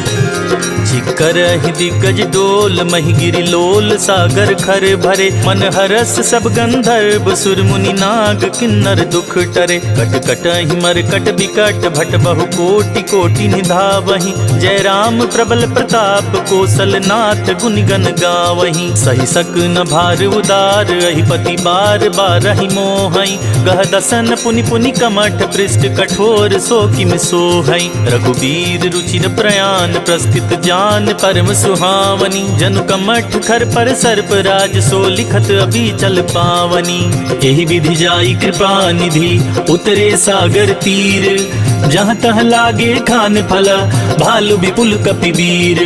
चिक्करहि दिग्गज डोल, मही गिरि लोल सागर खर भरे। मन हरस सब गंधर्व, सुर मुनि नाग किन्नर दुख टरे। कट कटहि मरकट बिकट, भट बहु कोटि कोटि निधावहि। जय राम प्रबल प्रताप कौशल नाथ गुण गण गावहीं। सही सक न भार उदार अहिपति बार बारहि मोहई। गह दसन पुनि पुनि कमठ पृष्ठ कठोर सो किम सोहई। रघुबीर रुचिर प्रयाण प्रस्थित जान परम सुहावनी। जनु कमठ खर पर सर्प राज सो लिखत अभी चल पावनी। यही विधि जाई कृपा निधि उतरे सागर तीर। जहाँ तह लागे खान फला भालु विपुल कपिवीर।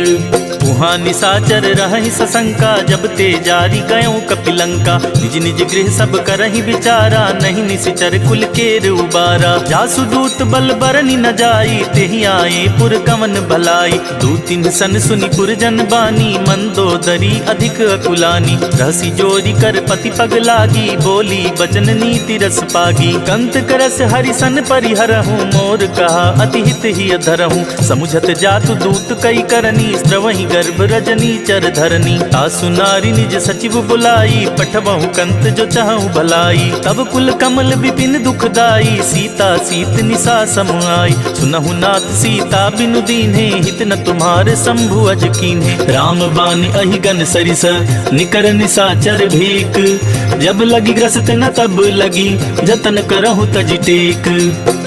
वहाँ निशाचर रहहि सशंका जब ते जारी गयों कपिलंका। निज निज गृह सब करहि विचारा नहीं निशिचर कुल केर उबारा। जासु दूत बल बरनि न जाई तेहि आए पुर कवन भलाई। दूतिन सन सुनि पुरजन बानी मंदोदरी अधिक अकुलानी। रहसी जोरी कर पति पग लागी बोली बचन नीति रस पागी। कंत करस हरिसन परिहरहूँ मोर कहा अति हित ही अधरहूँ। समुझत जातु दूत कई करनी स्त्रवहि गर्भ रजनी चर धरनी। तासु नारी निज सचिव बुलाई पठबहु कंत जो चाहूं भलाई। तब कुल कमल विपिन दुखदाई सीता सीत निशा सम आई। सुनहु नाथ सीता बिनु दीन्हे हित न तुम्हारे शंभु अज कीन्हे। राम बानि अहिगन सरिस निकर निशाचर भेक। जब लगी ग्रस्त न तब लगी जतन करहु तज टेक।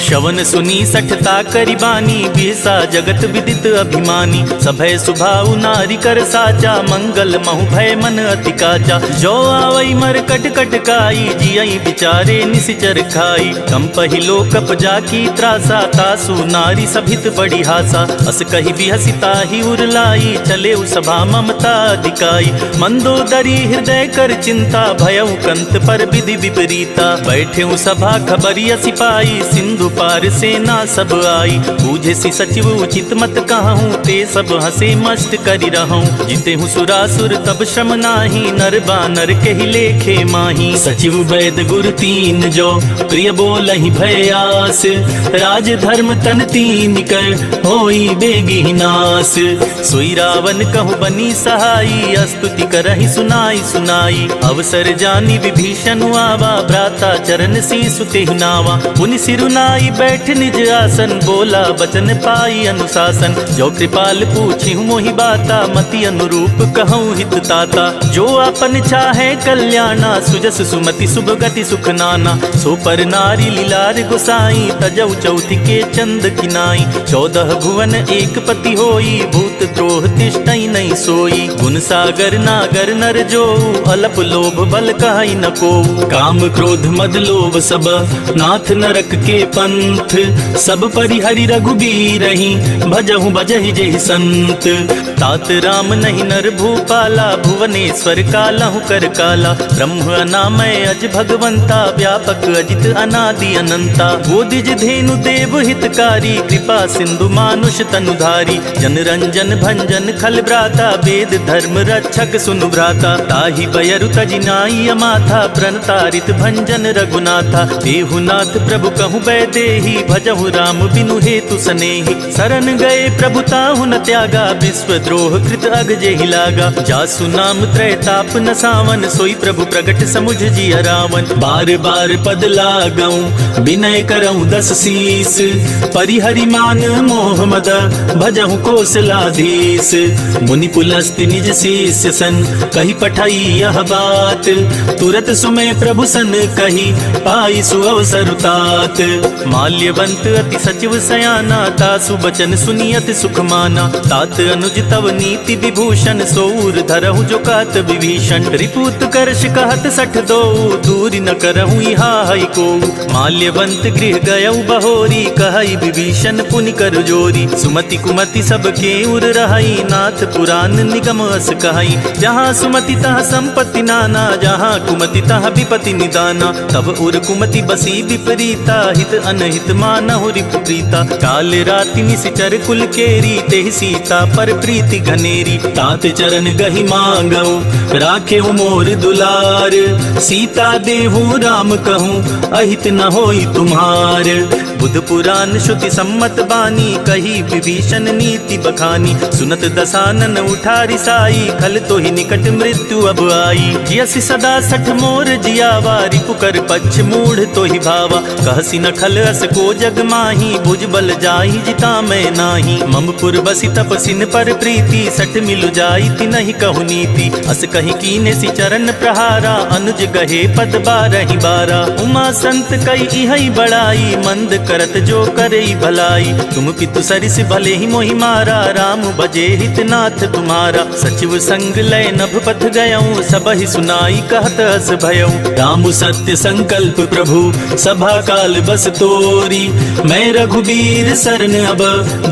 श्रवण सुनी सठता करिबानी बिहसा जगत विदित अभिमानी। सभय सुभाउ नारी कर साचा मंगल महु भय मन अति काचा। जो आवई मर कट कट काई जियई बिचारे निशिचर खाई। कंपहि लोकप जाकी त्रासा तासु नारी सभित बड़ी हासा। अस कहि बिहसी ताहि उरलाई चले सभा ममता दिकाई। मंदोदरी हृदय कर चिंता भयउ कंत पर विधि विपरीता। बैठे सभा खबरिया सिपाही सिंधु पार सेना सब आई। बूझे सी सचिव उचित मत कहूँ ते सब हंसे मस्त करि रहूं। जिते हूँ सुरासुर तब श्रम नाही नर बानर के ही लेखे माही। सचिव वैद गुर तीन जो प्रिय बोलहि भयास। राज धर्म तन तीन कर होई बेगी नास। सोई रावण कहु बनी सहाई स्तुति करहि सुनाई सुनाई। अवसर जानी विभीषण आवा भ्राता चरण शीसु तेहि नावा। पुनि सिरुनाई बैठ निज आसन बोला बचन पाई अनुशासन। जो कृपाल पूछि मोहि बाता मति अनुरूप कहूँ हित ताता। जो अपन चाहे कल्याणा सुजस सुमति शुभ गति सुख नाना। सो पर नारी लीलार गोसाई तजौ चौथि के चंद किनाई। 14 भुवन एक पति होई भूत द्रोह तिष्ठई नहीं सोई। गुण सागर नागर नर जो अलप लोभ बल कहई न को। काम क्रोध मद लोभ सब नाथ नरक के पंथ। सब परिहरि रघुबीरहि भजहु बजहि जेहि संत। तात राम नहीं नर भूपाला भुवनेश्वर कालहु कर काला। ब्रह्म अनामय अज भगवंता व्यापक अजित अनादि अनंता। बोधिज धेनु देव हितकारी कृपा सिंधु मानुष तनुधारी। जन रंजन भंजन खल भ्राता वेद धर्म रक्षक सुनु भ्राता। ताहि बयरु तजिनाई अमाथा प्रणतारित भंजन रघुनाथा। देहुनाथ प्रभु कहु बैदेही भजहु राम बिनु हेतु सनेही। शरण गए प्रभु ताहु न त्यागा विश्व द्रोह कृत अग जेहि लागा। जासु नाम त्रैताप न सावन सोई प्रभु प्रगट समुझ जिय रावण। बार बार पद लागऊं विनय करऊं 10 शीस। परिहरि मान मोह मद भजहु कौशलाधीश। मुनि पुलस्त्य निज शिष्य सन कही पठाई यह बात। तुरत सुमय प्रभु सन कही पाई सुअवसर तात। माल्यवंत अति सचिव सयाना तासु बचन सुनियत सुख माना। तात अनुज तव नीति विभूषण सौर धरहु जो कात विभीषण। रिपुत करश कहत 62 दूरी न करहु इहा हई को। माल्यवंत गृह गयउ बहोरी कहई विभीषण पुनि कर जोरी। सुमति कुमति सब के उर रहई नाथ पुराण निगम अस कहई। जहाँ सुमति तहाँ संपत्ति नाना जहाँ कुमति तहाँ विपति निदाना। तब उर कुमति बसी विपरीता हित अनहित मानहु रिपुप्रीता। काल राति निशिचर कुल केरी तेहि सीता पर प्रीति घनेरी। तात चरण गहि मांगऊ राखे मोर दुलार। सीता देहु राम कहूँ अहित न होई तुम्हार। बुध पुराण श्रुति सम्मत बानी, कही विभीषण नीति बखानी। सुनत दसानन उठा रिसाई, खल तो ही निकट मृत्यु अब आई। जियसि सदा सठ मोर जियावा, रिपुकर पक्ष मूढ़ तो ही भावा। कहसी न खल अस को जग माही, भुज बल जाहि जिता मैं नाही। ममपुर बसि तपसिन पर प्रीति, सठ मिलु जाई तिनहि कहु नीति। अस कहि कीने सि चरण प्रहारा, अनुज गहे पद बारहि बारा। उमा संत कई इहै बड़ाई, मंद करत जो करई भलाई। तुम पितु सरिस भले ही मोहि मारा, राम भजे हित नाथ तुम्हारा। सचिव संग लय नभ पथ गयऊँ, सबहि सुनाई कहत अस भयऊँ। राम सत्य संकल्प प्रभु सभा काल बस तोरी। मैं रघुबीर सरन अब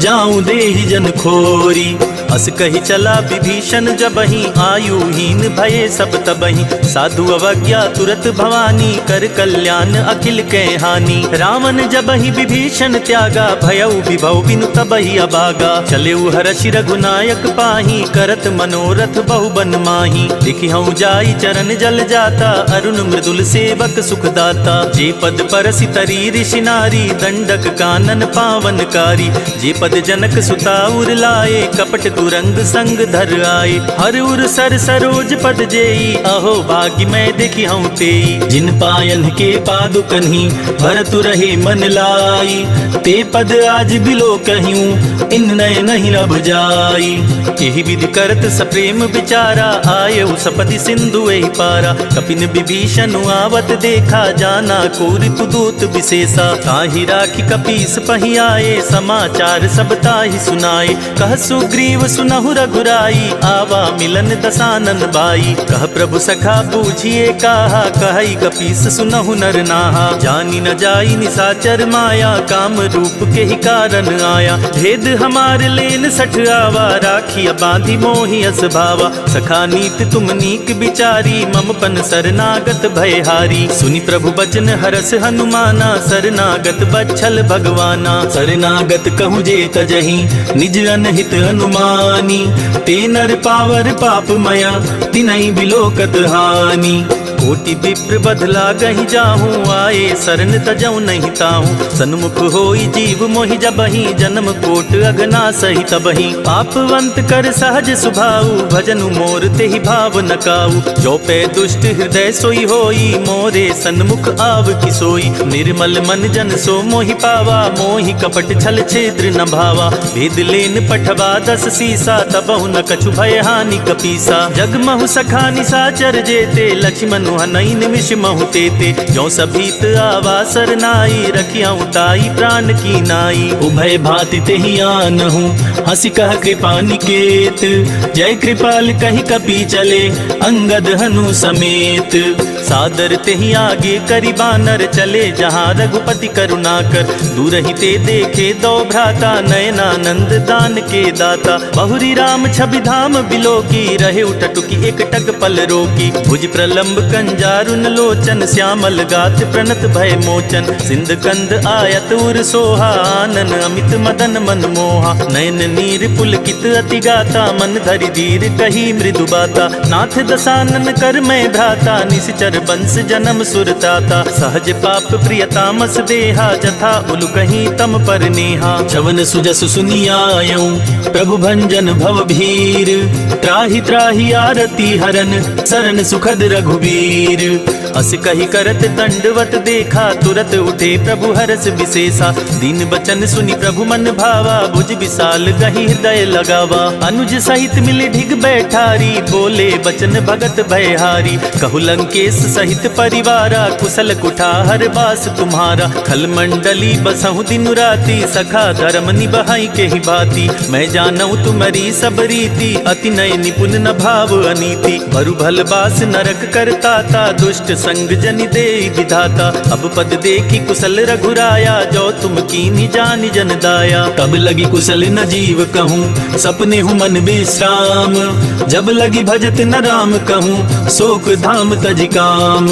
जाऊं देहि जन खोरी। अस कही चला विभीषण जबहि, आयुहीन भये सब तबहि। साधु अवज्ञा तुरत भवानी, कर कल्याण अखिल के हानि। रावण जबहि विभीषण त्यागा, भयउ विभव बिनु तबहि अभागा। चलेउ हरषि रघुनायक पाही, करत मनोरथ बहु बन माही। लिखिहउँ जाई चरण जल जाता, अरुण मृदुल सेवक सुखदाता। जे पद परसि तरी ऋषि नारी, दंडक कानन पावनकारी। जे पद जनक सुता उर लाए, कपट तुरंग संग धर आए। हर उर सर सरोज पद जेई, अहो भाग्य मैं देखी हूँ तेई। जिन पायन के पादुकन्हि भरतु रहे मन लाई। ते पद आज बिलो कहियूं, इन नय नहीं लब जाई। एहि विधि करत सप्रेम विचारा, आये सपदि सिंधु एहि पारा। कपिन विभीषण आवत देखा, जाना कोरि कुदूत विशेषा। ताहि राखी कपीस पहि आए, समाचार सब ताहि सुनाए। कह सुग्रीव सुनहु रघुराई, आवा मिलन दसानन बाई। कह प्रभु सखा बूझिए काहा, कहई कपीस सुनहु नर नाहा। जानी न जाई निसाचर माया, काम रूप के ही कारण आया। भेद हमार लेन सठ आवा, राखिया बांधी मोहि अस भावा। सखा नीत तुम नीक बिचारी, मम पन शरणागत भयहारी। सुनि प्रभु बचन हरस हनुमाना, शरणागत बच्छल भगवाना। शरणागत कहूँ जे तजहि, निज अनहित हनुमानी। ते नर पावर पाप मया, तिनहि बिलोकत हानि। कोटि विप्र बदला गहि जाहूँ, आए शरण तजऊ नहीं ताहूँ। सन्मुख होई जीव मोहि जबहि, जन्म कोट अगना सही तबहि। पापवंत कर सहज सुभाऊ, भजनु मोर तेहि भाव न काऊ। जो पे दुष्ट हृदय सोई होई, मोरे सन्मुख आव की सोई। निर्मल मन जन सो मोहि पावा, मोहि कपट छल छेद्र न भावा। वेद लेन पठवा दस सीसा, तबहु न कछु भय हानि कपीसा। जगमहु सखा निसाचर जेते, लक्ष्मण हनई निमिष महु तेते। जो सभीत आवा सरनाई, रखियाऊँ ताई प्राण की नाई। उभय भांति तेहि आनहु, हंसी कह कृपा निकेत। जय कृपाल कहि कपि चले, अंगद हनु समेत। सादर तेहि आगे करि बानर, चले जहाँ रघुपति करुणाकर। दूर ही ते देखे दो भ्राता, नयनानंद दान के दाता। बहुरी राम छवि धाम बिलोकी, रहे उठटुकी एक टक पल रोकी। भुज प्रलंब कंजारुन लोचन, श्यामल गात प्रणत भय मोचन। सिंध कंद आयत उर सोहा, आनन अमित मदन मन मोहा। नयन नीर पुलकित अति गाता, मन धरि धीर कही मृदु बाता। नाथ दसानन कर मैं भ्राता, निश्चर बंस जन्म सुरताता। सहज पाप प्रियतामस देहा, जथा उलु कहीं तम पर नेहा। चवन सुजस सुनियायऊं, प्रभु भंजन भव भीर। त्राहि त्राहि आरती हरन, शरण सुखद रघुबीर। अस कही करत दंडवत देखा, तुरत उठे प्रभु हरस विशेषा। दीन बचन सुनि प्रभु मन भावा, भुज विशाल गहि हृदय लगावा। अनुज सहित मिले ढिग बैठारी, बोले बचन भगत भयहारी। कहु लंकेश सहित परिवारा, कुशल कुठार बास तुम्हारा। खल मंडली बसहु दिन राति, सखा धर्म निभाई के ही भांति। मैं जानऊ तुम्हारी सब रीति, अति नय निपुण न भाव अनीति। बरु भल बास नरक करताता, दुष्ट संग जनि दे विधाता। अब पद देखी कुशल रघुराया, जो तुम कीन्ही जानि जन दाया। तब लगी कुशल न जीव कहूँ, सपने हूँ मन विश्राम। जब लगी भजत न राम कहूँ, शोक धाम तज काम।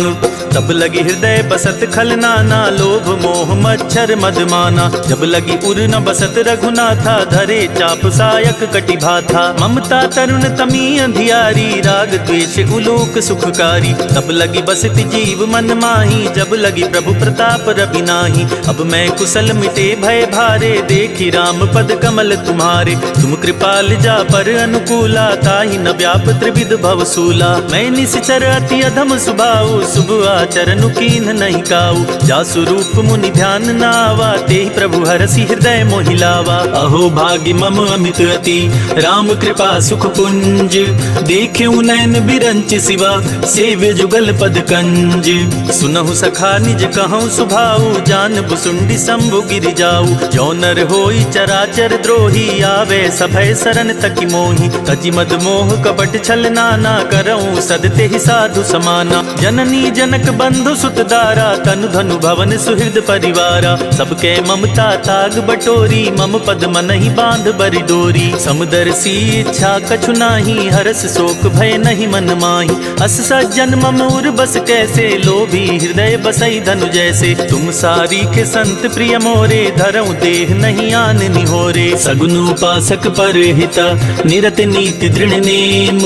तब लगी हृदय बसत खल नाना, लोभ मोह मच्छर मदमाना। जब लगी उर न बसत रघुनाथा, धरे चाप सायक कटि भाथा। ममता तरुण तमी अंधियारी, राग द्वेष उलोक सुखकारी। तब लगी बसत जीव मन माही, जब लगी प्रभु प्रताप रवि नाही। अब मैं कुशल मिटे भय भारे, देखी राम पद कमल तुम्हारे। तुम कृपाल जा पर अनुकूला, ताहि न व्याप त्रिविध भवसूला। मैं निश्चर अति अधम सुभाऊ, शुभ आचरण कीन्ह नहीं काऊ। जासु रूप मुनि ध्यान न आवा, तेहि प्रभु हरसि हृदय मोहि लावा। अहो भाग्य मम अमित अति, राम कृपा सुख पुंज। देख्यऊ नयन बिरंच सिवा, सेव्य जुगल पद कंज। सुनहु सखा निज कहूँ सुभाऊ, जान बुसुंडी शंभु गिरि जाऊ। जो नर होई चराचर द्रोही, आवे सभय शरण तकि मोहि। तजि मद मोह कपट छल नाना, करऊँ सदते ही साधु समाना। जननी जनक बंधु सुत दारा, तनु धनु भवन सुहृद परिवारा। सबके ममता ताग बटोरी, मम पद मनहि बांध बरि डोरी। समदर्शी इच्छा कछु नाही, हरस शोक भय नहीं मन माही। अस सज्जन मम उर बस कैसे, लोभी हृदय बसई धनु जैसे। तुम सारी के संत प्रिय मोरे, धरऊँ देह नहीं आन निहोरे। सगुन उपासक पर हिता, निरत नीति दृढ़ नेम।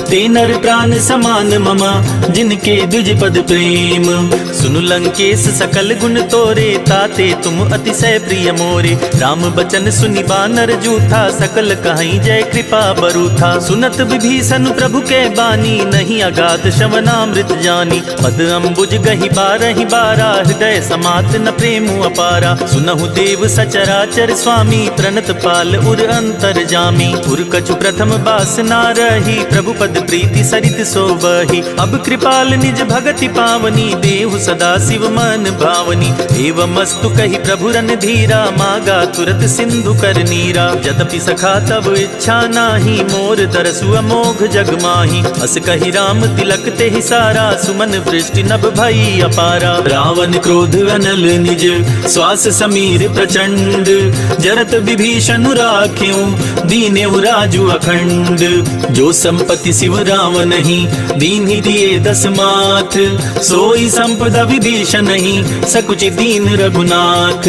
ते नर प्राण समान ममा, जिनके द्विज पद प्रेम। सुनु लंकेश सकल गुण तोरे, ताते तुम अतिशय प्रिय मोरे। राम बचन सुनि बानर जूथा, सकल कहीं जय कृपा बरूथा। सुनत विभीषण प्रभु के बानी, नहीं अगाध श्रवणामृत जानी। पद अम्बुज गहि बारहि बारा, हृदय समात न प्रेम अपारा। सुनहु देव सचराचर स्वामी, प्रणत पाल उर अंतर जामी। उर कछु प्रथम बासना रही, प्रभु पद प्रीति सरित सोबहि। अब कृपाल निज भगति पावनी, देहु सदा शिव मन भावनी। एवमस्तु कहि प्रभु रन धीरा, मागा तुरत सिंधु कर नीरा। यद्यपि सखा तब इच्छा नाही, मोर दरसु अमोघ जग माही। अस कहि राम तिलक तेहि सारा, सुमन वृष्टि नभ भई अपारा। रावण क्रोध अनल निज, श्वास समीर प्रचंड। जरत विभीषण राख्यूं, दीन्यऊ राजु अखंड। जो संपत्ति शिव राम नहीं, दीन्हि दिए दस माथ। सोई संपदा विभीषण नहीं, सकुचि दीन रघुनाथ।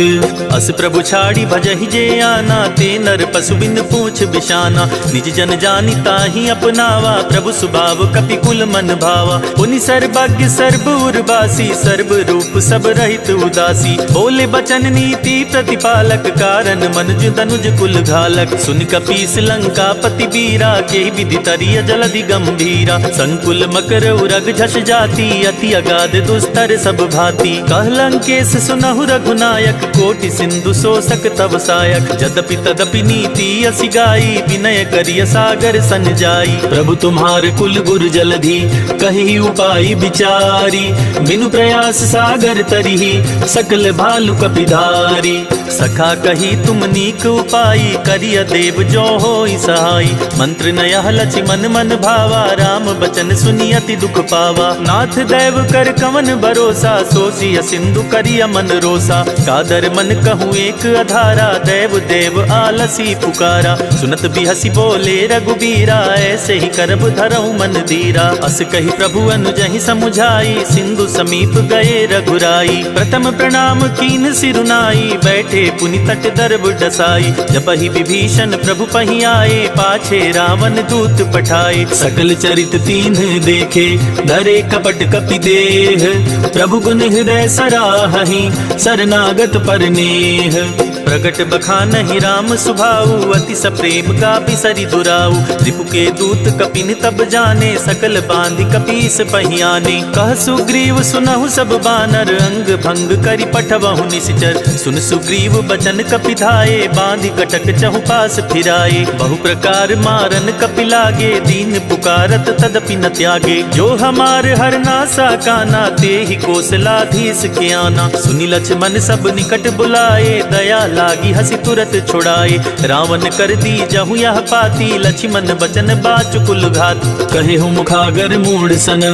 अस प्रभु छाड़ी भजहि जे आना, ते नर पशु बिन पूछ बिशाना। निज जन जानि ताहि अपनावा, प्रभु सुभाव कपि कुल मन भावा। पुनि सर्वज्ञ सर्व उर्वासी, सर्व रूप सब रहित उदासी। बोले बचन नीति प्रतिपालक, कारण मनुज तनुज कुल घालक। सुन कपीस लंका पति बीरा, के विधि तरिय जलधि गंभीरा। संकुल मकर उरग झस जाति, अति अगाध दुस्तर सब भांति। कह लंकेश सुनहु रघुनायक, कोटि सिंधु शोषक तव सायक। यद्यपि तदपि नीति असि गाई, विनय करिय सागर सन जाई। प्रभु तुम्हार कुल गुर जलधि, कहि उपाय विचारी। बिनु प्रयास सागर तरिहि, सकल भालु कपिधारी। सखा कही तुम नीक उपाय, करिय देव जो होई सहाई। मंत्र नयह लक्ष्मण मन भावा, राम बचन सुनि अति दुख पावा। नाथ दैव कर कवन भरोसा, सोचिय सिंधु करिय मन रोसा। कादर मन कहूँ एक अधारा, दैव देव आलसी पुकारा। सुनत बिहसी बोले रघुबीरा, ऐसे ही करब धरऊँ मन धीरा। अस कही प्रभु अनुजहि समुझाई, सिंधु समीप गए रघुराई। प्रथम प्रणाम कीन सिरुनाई, बैठे पुनि तट दर्ब डसाई। जबहि विभीषण प्रभु पहि आए, पाछे रावण दूत पठाए। सकल चरित तीन्ह देखे, धरे कपट कपि देह। प्रभु गुण हृदय सराहहि, शरणागत पर नेह। प्रगट बखानहि राम सुभाऊ, अति सप्रेम गापि सरि दुराऊ। रिपु के दूत कपिन तब जाने, सकल बांधि कपीस पहियाने। कह सुग्रीव सुनहु सब बानर, अंग भंग करि पठवहु निश्चर। सुन सुग्रीव बचन कपिधाये, बांधि कटक चहु पास फिराए। बहु प्रकार मारन कपि लागे, दीन पुकारत तदपि न त्यागे। जो हमार हर नासा काना, ते ही कौशलाधीश के आना। सुनि लक्ष्मण सब निकट बुलाए, दया लागी हसी तुरत छुड़ाए। रावण कर दी जहु यह पाती, लक्ष्मण बचन बाचुकुल घात। कहे हूँ मुखागर मूढ़ सन,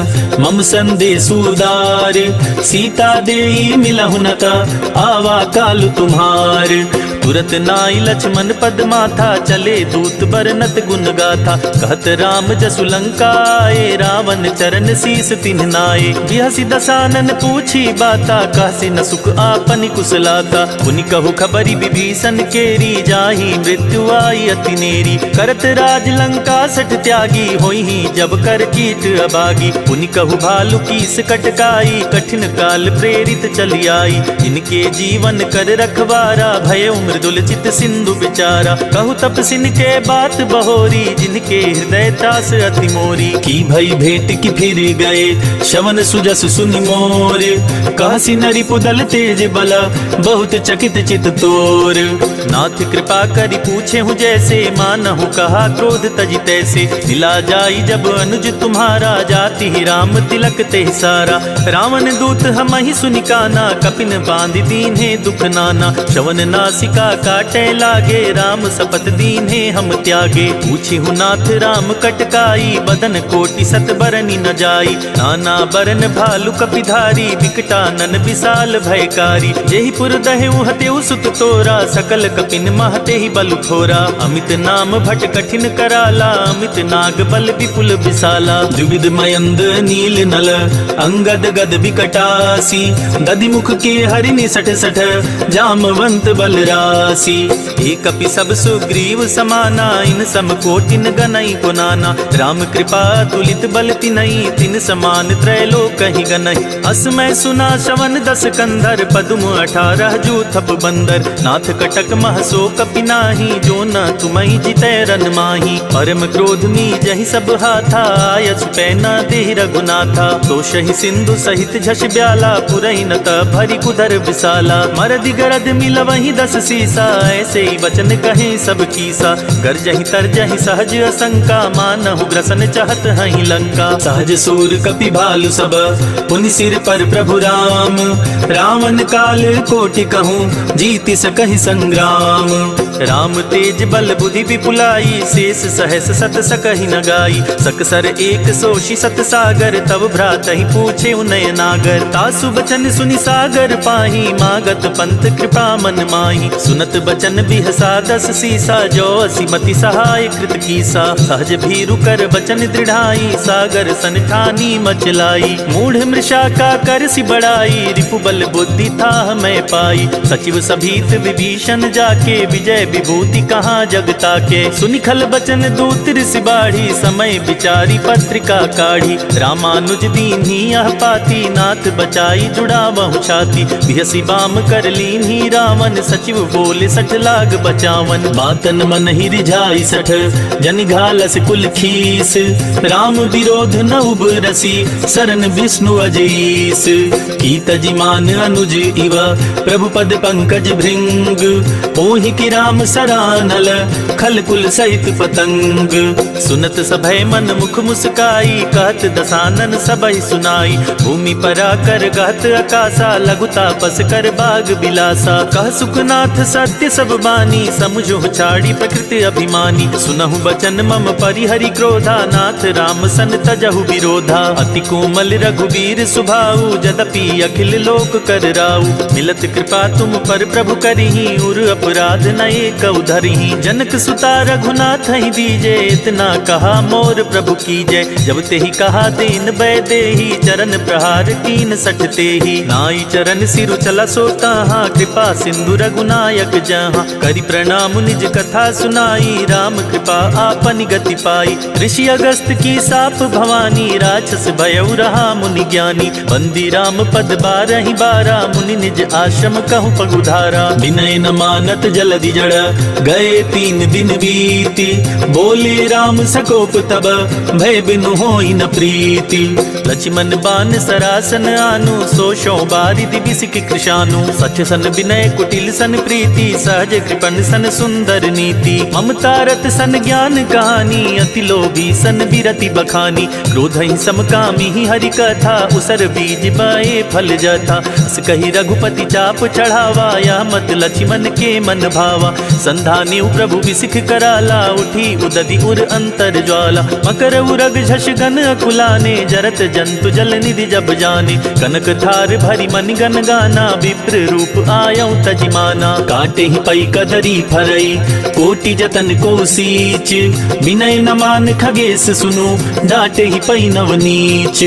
मम संदेश उदार। सीता देई मिलहु नता, आवा काल तुम्हार। तुरत नाई लक्ष्मण पद माथा, चले दूत बरनत गुण गाथा। कहत राम जसु लंका आए, रावण चरण शीस तिन्ह नाए। बिहसि दसानन पूछी बाता, कहसि न सुख आपनि कुशलाता। पुनि कहु खबरि विभीषण केरी, जाहि मृत्यु आई अति नेरी। करत राज लंका सठ त्यागी, होई जब कर कीट अबागी। पुनि कहु भालु कीस कटकाई, कठिन काल प्रेरित चली आई। जिनके जीवन कर रखवारा, भयउ मृदुल चित सिंधु बिचारा। कहु तपसिन के बात बहोरी, जिनके हृदय तास अति मोरी। की भई भेंट की फिर गए, शवन सुजस सुनि मोर। कहसि नरि पुदल तेज बला, बहुत चकित चित तोर। नाथ कृपा करि पूछे हूँ जैसे, मानहु कहा क्रोध तजि तैसे। मिला जाई जब अनुज तुम्हारा, जाति ही राम तिलक ते सारा। रावण दूत हम ही सुनि काना, कपिन बांधि दीन्हे दुख नाना। श्रवण नासिका काटे लागे, राम सपत दीन्हे हम त्यागे। पूछी हूँ नाथ राम कटकाई, बदन कोटि सत बरनी न जाई। नाना बरन भालु कपिधारी, विकटानन विशाल भयकारी। जेहि पुर दहेउ हतेउ सुत तोरा, सकल कपिन महते ही बल थोरा। अमित नाम भट कठिन कराला, अमित नाग बल विपुल विशाला। द्विविध मयंद नील नल, अंगद गद विकटासी। दधि मुख के हरिनि सठ सठ, जामवंत बल रासी। एक कपि सब सुग्रीव समाना, इन सम कोटिन गनई को नाना। राम कृपा तुलित बल तिनई, तिन समान त्रैलोक ही गनई। असमय सुना श्रवण दस कंधर, पदुम 18 जूथप बंदर। नाथ कटक महसो कपि नाही, जो न तुमहि जितै रन माही। परम क्रोध में जहि सब हाथा, आयस पैना देह रघुनाथा। तो शहि सिंधु सहित झस ब्याला, पुरहि न त भरि कुधर विशाला। मरदि गरद मिलवहि 10 सीसा, ऐसे ही वचन कहे सब कीसा। गरजहि तरजहि सहज असंका, मानहु ग्रसन चाहत हहि लंका। सहज सूर कपि भालु सब, पुनि सिर पर प्रभु राम। रावण काल कोटि कहूँ, जीति सकहि संग्राम। राम तेज बल बुद्धि विपुलाई, शेष सहस सत सकहि न गाई। सकसर एक सोषि सत सागर, तब भ्रातहि पूछे उनय नागर। तासु बचन सुनि सागर पाही, मागत पंथ कृपा मन माही। सुनत बचन बिहसा 10 सीसा, जो असिमति सहाय कृत कीसा। सहज भीरु कर बचन दृढ़ाई, सागर सन ठानी मचलाई। मूढ़ मृषा का कर सि बड़ाई, रिपु बल बुद्धि था मैं पाई। सचिव सभीत विभीषण जाके, विजय विभूति कहाँ जगता के। सुनि खल बचन दूत ऋषि बाढ़ी, समय विचारी पत्रिका काढ़ी। रामानुज दीन्ही यह पाती, नाथ बचाई जुड़ावहु छाती। बिहसि बाम कर लीन्ही रावण, सचिव बोले 60 लाग बचावन। बातन मन ही रिझाई 60, जन घालस कुल खीस। राम विरोध न उबरसी, शरण विष्णु अजीस। की तजिमान अनुज इव, प्रभु पद पंकज भृंग। मोहि की राम सरानल, खल कुल सहित पतंग। सुनत सभय मन मुख मुस्काई, कहत दसानन सबहि सुनाई। भूमि परा कर गहत आकाशा, लघु तापस कर बाग बिलासा। कह सुखनाथ सत्य सब बानी, समुझो छाड़ी प्रकृति अभिमानी। सुनहु बचन मम परिहरि क्रोधा, नाथ राम सन तजहु विरोधा। अति कोमल रघुवीर सुभाऊ, जदपि अखिल लोक कर राऊ। मिलत कृपा तुम पर प्रभु करिहि, उर अपराध न एक उधरिहि। जनक सुता रघुनाथ ही दीजे, इतना कहा मोर प्रभु कीजय। जब ते ही कहा दीन बै देहि, चरण प्रहार कीन 60 तेहि। नाई चरण सिरु चला सोताहा, कृपा सिंधु रघुनायक जहाँ। करि प्रणाम निज कथा सुनाई, राम कृपा आपन गति पाई। ऋषि अगस्त की साप भवानी, राक्षस भयउ रहा मुनि ज्ञानी। बंदी राम पद 12 12, मुनि निज आश्रम कहु पगुधारा। विनय न मानत जलधि जड़, गए 3 दिन बीती। बोले राम सकोप तब, भय बिनु होई न प्रीति। लक्ष्मण बान सरासन आनु, सोशो बारिधि बिसिक कृशानु। सच सन विनय कुटिल सन प्रीति, सहज कृपण सन सुंदर नीति। ममता रत सन ज्ञान कहानी, अति लोभी सन विरति बखानी। क्रोध ही समकामी ही हरि कर, कथा उसर बीज बए फल जाता। अस कही रघुपति चाप चढ़ावा या मत लक्ष्मण के मन भावा। संधानी प्रभु विसिख कराला उठी उदधि उर अंतर ज्वाला। मकर उरग झष गन अकुलाने जरत जंतु जल निधि जब जाने। कनक थार भरी मन गन गाना विप्र रूप आयौ तजिमाना। काटे ही पई कदरी फरई कोटि जतन को सीच। विनय न मान खगेश सुनु डाटे ही पई नवनीच।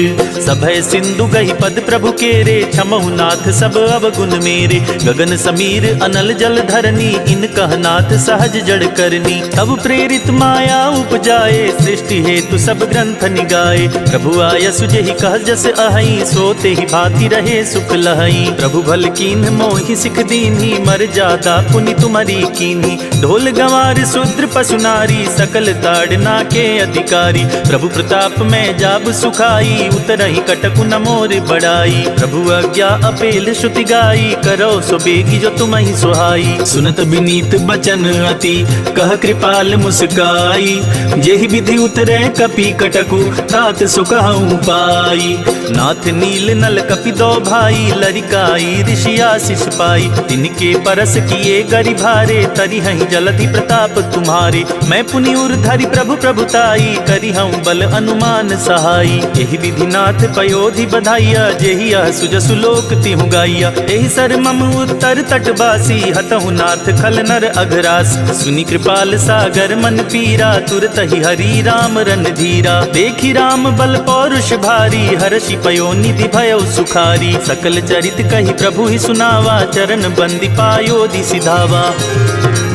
सभय सिंधु गही पद प्रभु के रे क्षमहु नाथ सब अवगुण मेरे। गगन समीर अनल जल धरनी इन कहनाथ सहज जड़ करनी। तब प्रेरित माया उपजाए सृष्टि हेतु सब ग्रंथ निगाए। प्रभु आय सुजहि कह जस अहई सोते ही भांति रहे सुख लहई। प्रभु भल कीन्ह मोहि सिख दीन्ही मर जादा पुनि तुम्हारी कीन्ही। ढोल गंवार शूद्र पशु नारी सकल ताड़ना के अधिकारी। प्रभु प्रताप में जाब सुखाई उतरहि कटकु न मोर बड़ाई। प्रभु आज्ञा अपेल श्रुति गाई करो सो बेगी जो तुम्हि सुहाई। सुनत विनीत बचन अति कह कृपाल मुस्काई। जेहि विधि उतरे कपि कटकु तात सुखहु पाई। नाथ नील नल कपि दो भाई लरिकाई ऋषि आशीष पाई। तिनके परस किए गरि भारे तरि हहि जलधि प्रताप तुम्हारे। मैं पुनि उर धरि प्रभु प्रभुताई करि हूँ बल अनुमान सहाई। एहि विधि नाथ पयोधि बधाइया जेहि यह सुजसु लोक तिहु गाइया। एहि सर मम उत्तर तटवासी हतहु नाथ खल नर अघरास। सुनि कृपाल सागर मन पीरा तुरत ही हरि राम रन धीरा। देखि राम बल पौरुष भारी हर्षि पयो निधि भयो सुखारी। सकल चरित कही प्रभु ही सुनावा चरण बंदी पायोधि सिधावा।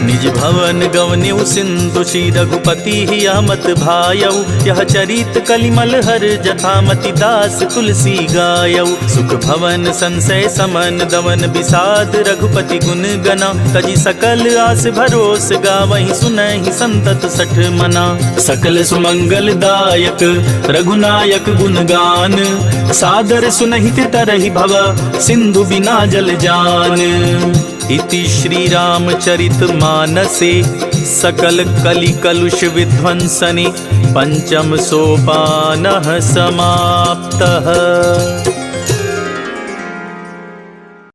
निज भवन गवन्यु सिंधु श्री रघुपति ही मत भायऊ। यह चरित कलिमल हर जथामति दास तुलसी गायऊ। सुख भवन संशय समन दमन विषाद रघुपति गुण गना। तजी सकल आस भरोस गावहि सुनहि संतत सठ मना। सकल सुमंगल दायक रघुनायक गुणगान। सादर सुनहित तरहि भव सिंधु बिना जल जान। इति श्री रामचरित मानसे सकल कलि कलुष विध्वंसने। पंचम सोपानः समाप्तः।